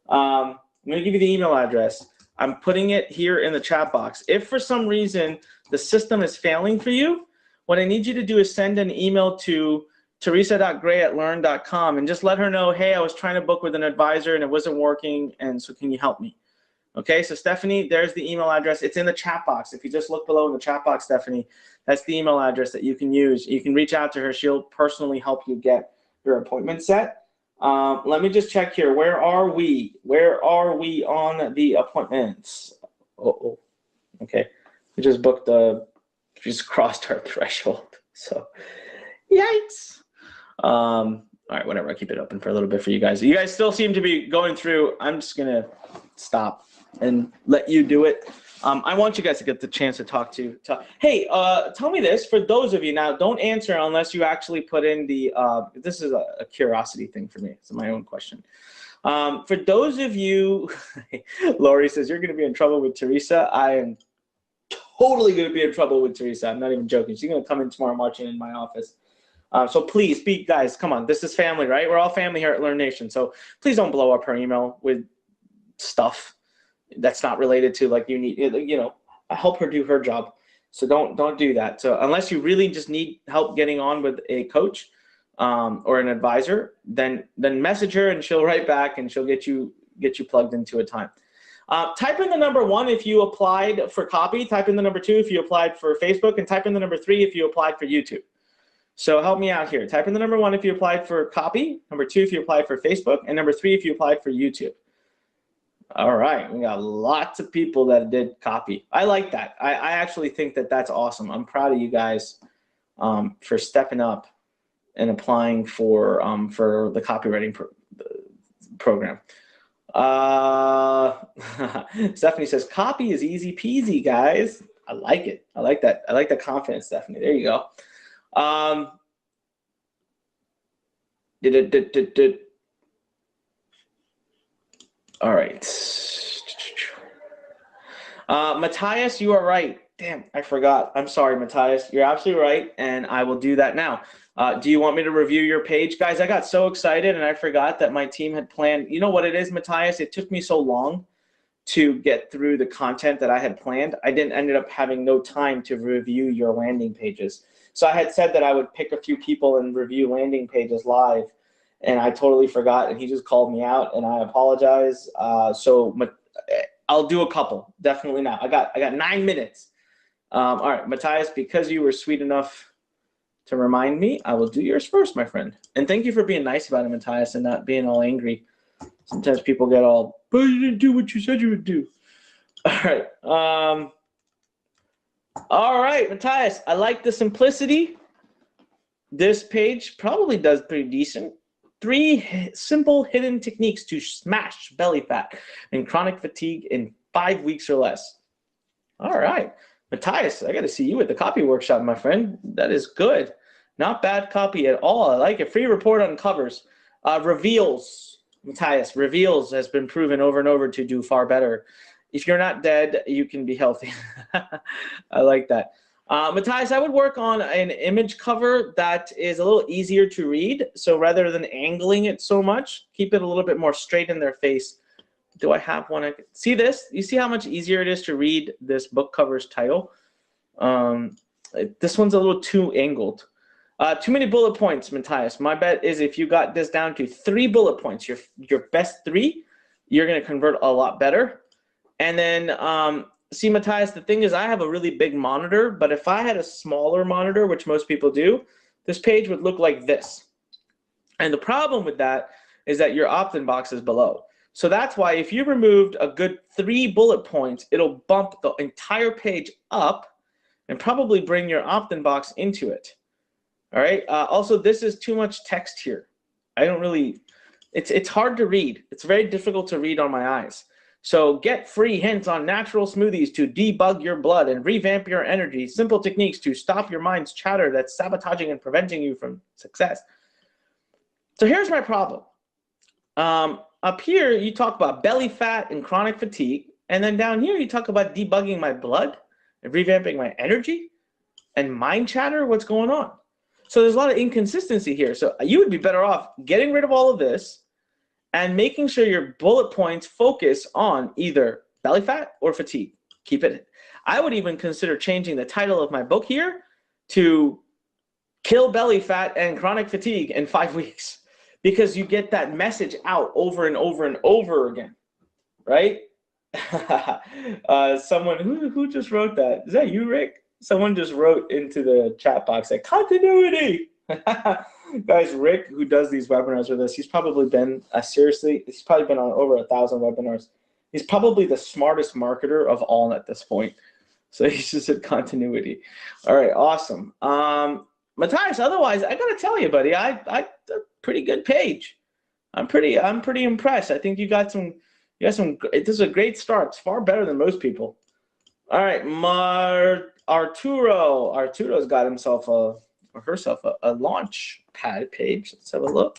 I'm going to give you the email address. I'm putting it here in the chat box. If for some reason the system is failing for you, what I need you to do is send an email to teresa.gray@lurn.com and just let her know, hey, I was trying to book with an advisor and it wasn't working, and so can you help me? Okay, so Stephanie, there's the email address. It's in the chat box. If you just look below in the chat box, Stephanie, that's the email address that you can use. You can reach out to her. She'll personally help you get your appointment set. Let me just check here. Where are we? Where are we on the appointments? Oh, okay. We just booked we just crossed our threshold. So, yikes. All right, whatever. I'll keep it open for a little bit for you guys. You guys still seem to be going through. I'm just going to stop and let you do it. I want you guys to get the chance to talk to. Hey, tell me this. For those of you now, don't answer unless you actually put in the. This is a curiosity thing for me. It's my own question. For those of you, Lori says you're going to be in trouble with Teresa. I am totally going to be in trouble with Teresa. I'm not even joking. She's going to come in tomorrow marching in my office. So please, guys, come on. This is family, right? We're all family here at Lurn Nation. So please don't blow up her email with stuff that's not related to, like, you need, you know, help her do her job. So don't do that. So unless you really just need help getting on with a coach or an advisor, then message her and she'll write back and she'll get you plugged into a time. Type in the number 1 if you applied for copy. Type in the number 2 if you applied for Facebook, and type in the number 3 if you applied for YouTube. So help me out here. Type in the number 1 if you applied for copy, number 2 if you applied for Facebook, and number 3 if you applied for YouTube. All right, we got lots of people that did copy. I like that. I actually think that that's awesome. I'm proud of you guys for stepping up and applying for the copywriting program. Stephanie says, copy is easy peasy, guys. I like it. I like that. I like the confidence, Stephanie. There you go. All right. Matthias, you are right. Damn, I forgot. I'm sorry, Matthias. You're absolutely right, and I will do that now. Do you want me to review your page? Guys, I got so excited, and I forgot that my team had planned. You know what it is, Matthias? It took me so long to get through the content that I had planned. I ended up having no time to review your landing pages. So I had said that I would pick a few people and review landing pages live, and I totally forgot, and he just called me out, and I apologize. So I'll do a couple, definitely now. I got 9 minutes. All right, Matthias, because you were sweet enough to remind me, I will do yours first, my friend. And thank you for being nice about it, Matthias, and not being all angry. Sometimes people get all, but you didn't do what you said you would do. All right, Matthias, I like the simplicity. This page probably does pretty decent. 3 simple hidden techniques to smash belly fat and chronic fatigue in 5 weeks or less. All right. Matthias, I got to see you at the copy workshop, my friend. That is good. Not bad copy at all. I like it. Free report on covers. Reveals, Matthias, reveals has been proven over and over to do far better. If you're not dead, you can be healthy. I like that. Matthias, I would work on an image cover that is a little easier to read. So rather than angling it so much, keep it a little bit more straight in their face. Do I have one? See this? You see how much easier it is to read this book cover's title? This one's a little too angled. Too many bullet points, Matthias. My bet is if you got this down to 3 bullet points, your best 3, you're going to convert a lot better. And then, see, Matthias, the thing is I have a really big monitor, but if I had a smaller monitor, which most people do, this page would look like this. And the problem with that is that your opt-in box is below. So that's why if you removed a good 3 bullet points, it'll bump the entire page up and probably bring your opt-in box into it. All right. Also, this is too much text here. I don't really, it's hard to read. It's very difficult to read on my eyes. So get free hints on natural smoothies to debug your blood and revamp your energy. Simple techniques to stop your mind's chatter that's sabotaging and preventing you from success. So here's my problem. Up here, you talk about belly fat and chronic fatigue. And then down here, you talk about debugging my blood and revamping my energy and mind chatter. What's going on? So there's a lot of inconsistency here. So you would be better off getting rid of all of this and making sure your bullet points focus on either belly fat or fatigue. Keep it. I would even consider changing the title of my book here to Kill Belly Fat and Chronic Fatigue in 5 weeks, because you get that message out over and over and over again, right? Someone who just wrote that? Is that you, Rick? Someone just wrote into the chat box like continuity. Guys, Rick, who does these webinars with us, he's probably been he's probably been on over 1,000 webinars. He's probably the smartest marketer of all at this point. So he's just at continuity. All right, awesome. Matthias, otherwise, I gotta tell you, buddy, I a pretty good page. I'm pretty impressed. I think you got some. This is a great start. It's far better than most people. All right, Arturo's got himself herself a launch pad page. Let's have a look.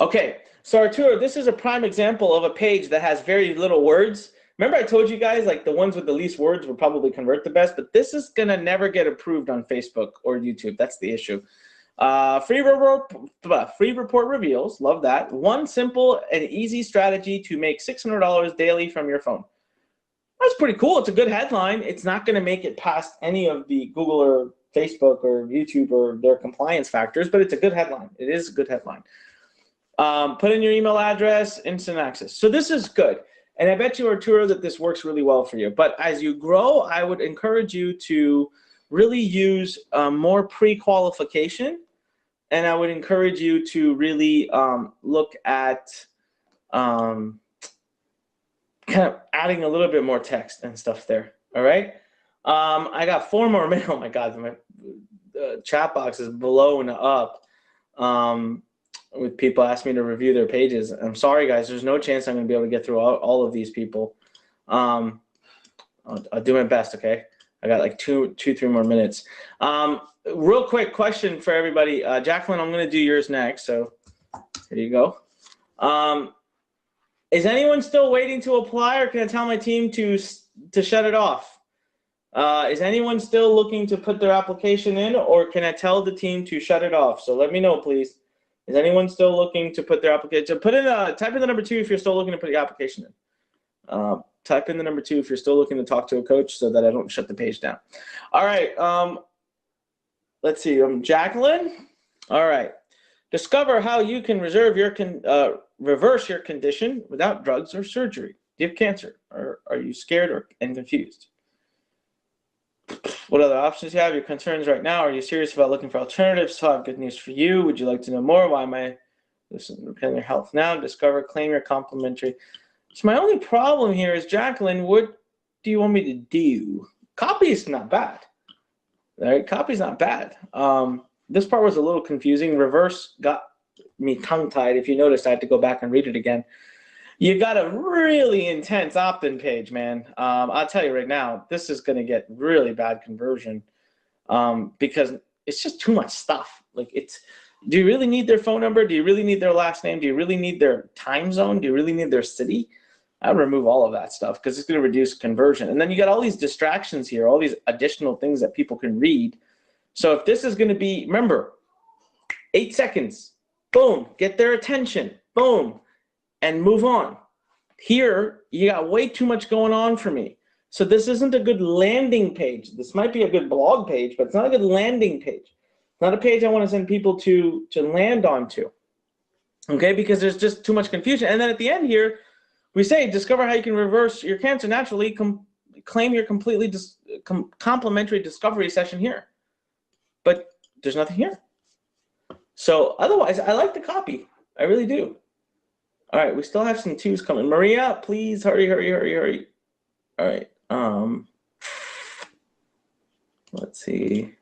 Okay, so Arturo, this is a prime example of a page that has very little words. Remember I told you guys like the ones with the least words will probably convert the best, but this is gonna never get approved on Facebook or YouTube. That's the issue. Free report reveals, love that. One simple and easy strategy to make $600 daily from your phone. That's pretty cool. It's a good headline. It's not going to make it past any of the Google or Facebook or YouTube or their compliance factors, but it's a good headline. It is a good headline. Put in your email address, instant access. So this is good. And I bet you, Arturo, that this works really well for you. But as you grow, I would encourage you to really use more pre-qualification. And I would encourage you to really look at kind of adding a little bit more text and stuff there. All right. I got 4 more minutes. Oh my God, my chat box is blowing up with people asking me to review their pages. I'm sorry, guys. There's no chance I'm going to be able to get through all of these people. I'll do my best. Okay. I got like two, 3 more minutes. Real quick question for everybody. Jacqueline, I'm going to do yours next. So here you go. Is anyone still waiting to apply, or can I tell my team to shut it off? Is anyone still looking to put their application in, or can I tell the team to shut it off? So let me know, please. Is anyone still looking to put their application? Put in type in the number 2 if you're still looking to put the application in. Type in the number 2 if you're still looking to talk to a coach, so that I don't shut the page down. All right. Let's see. Jacqueline. All right. Discover how you can reverse your condition without drugs or surgery. Do you have cancer, or are you scared and confused? What other options do you have? Your concerns right now? Are you serious about looking for alternatives? So I have good news for you. Would you like to know more? Why am I listening to your health now? Discover, claim your complimentary. So my only problem here is, Jacqueline, what do you want me to do? Copy is not bad. All right, copy is not bad. This part was a little confusing. Reverse got me tongue-tied. If you noticed, I had to go back and read it again. You got a really intense opt-in page, man. I'll tell you right now, this is going to get really bad conversion because it's just too much stuff. Like, do you really need their phone number? Do you really need their last name? Do you really need their time zone? Do you really need their city? I would remove all of that stuff because it's going to reduce conversion. And then you got all these distractions here, all these additional things that people can read. So if this is going to be, remember, 8 seconds, boom, get their attention, boom, and move on. Here, you got way too much going on for me. So this isn't a good landing page. This might be a good blog page, but it's not a good landing page. It's not a page I want to send people to land onto, okay, because there's just too much confusion. And then at the end here, we say, discover how you can reverse your cancer naturally, claim your completely complimentary discovery session here. But there's nothing here. So otherwise, I like the copy. I really do. All right, we still have some 2s coming. Maria, please hurry, hurry, hurry, hurry. All right. Let's see.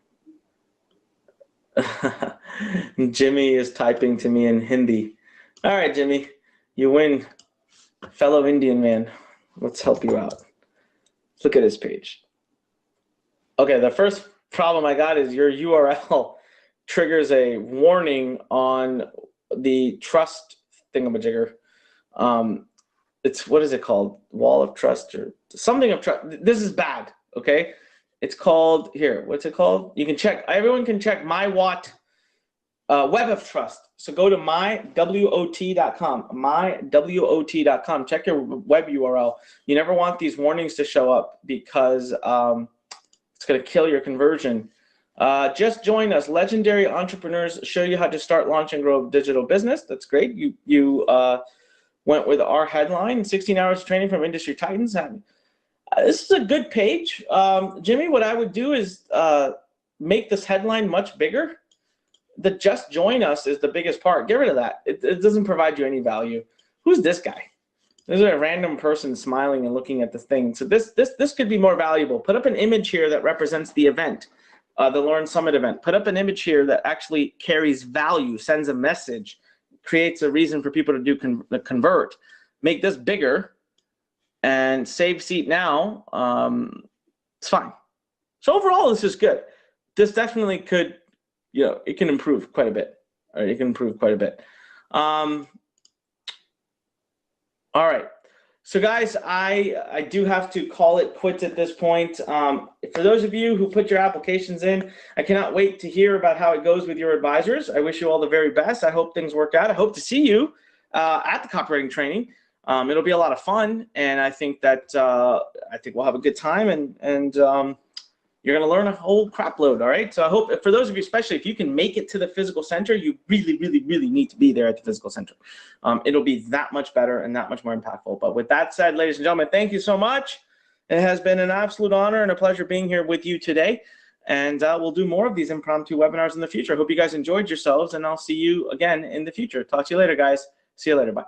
Jimmy is typing to me in Hindi. All right, Jimmy, you win. Fellow Indian man, let's help you out. Look at this page. Okay, the first problem I got is your URL triggers a warning on the trust thingamajigger. It's, what is it called? Wall of trust or something of trust. This is bad, okay? It's called, here, what's it called? You can check, everyone can check my Watt Web of Trust. So go to mywot.com, mywot.com. Check your web URL. You never want these warnings to show up because it's going to kill your conversion. Just join us. Legendary entrepreneurs show you how to start, launch, and grow a digital business. That's great. You went with our headline, 16 hours of training from industry titans. This is a good page. Jimmy, what I would do is make this headline much bigger. The just join us is the biggest part. Get rid of that. It doesn't provide you any value. Who's this guy? This is a random person smiling and looking at the thing. So this could be more valuable. Put up an image here that represents the event, the Lurn Summit event. Put up an image here that actually carries value, sends a message, creates a reason for people to convert. Make this bigger and save seat now. It's fine. So overall, this is good. This definitely could, it can improve quite a bit. All right, it can improve quite a bit. All right. So guys, I do have to call it quits at this point. For those of you who put your applications in, I cannot wait to hear about how it goes with your advisors. I wish you all the very best. I hope things work out. I hope to see you at the copywriting training. It'll be a lot of fun, and I think that we'll have a good time, and you're going to learn a whole crap load, all right? So I hope, for those of you, especially if you can make it to the physical center, you really, really, really need to be there at the physical center. It'll be that much better and that much more impactful. But with that said, ladies and gentlemen, thank you so much. It has been an absolute honor and a pleasure being here with you today. And we'll do more of these impromptu webinars in the future. I hope you guys enjoyed yourselves, and I'll see you again in the future. Talk to you later, guys. See you later. Bye.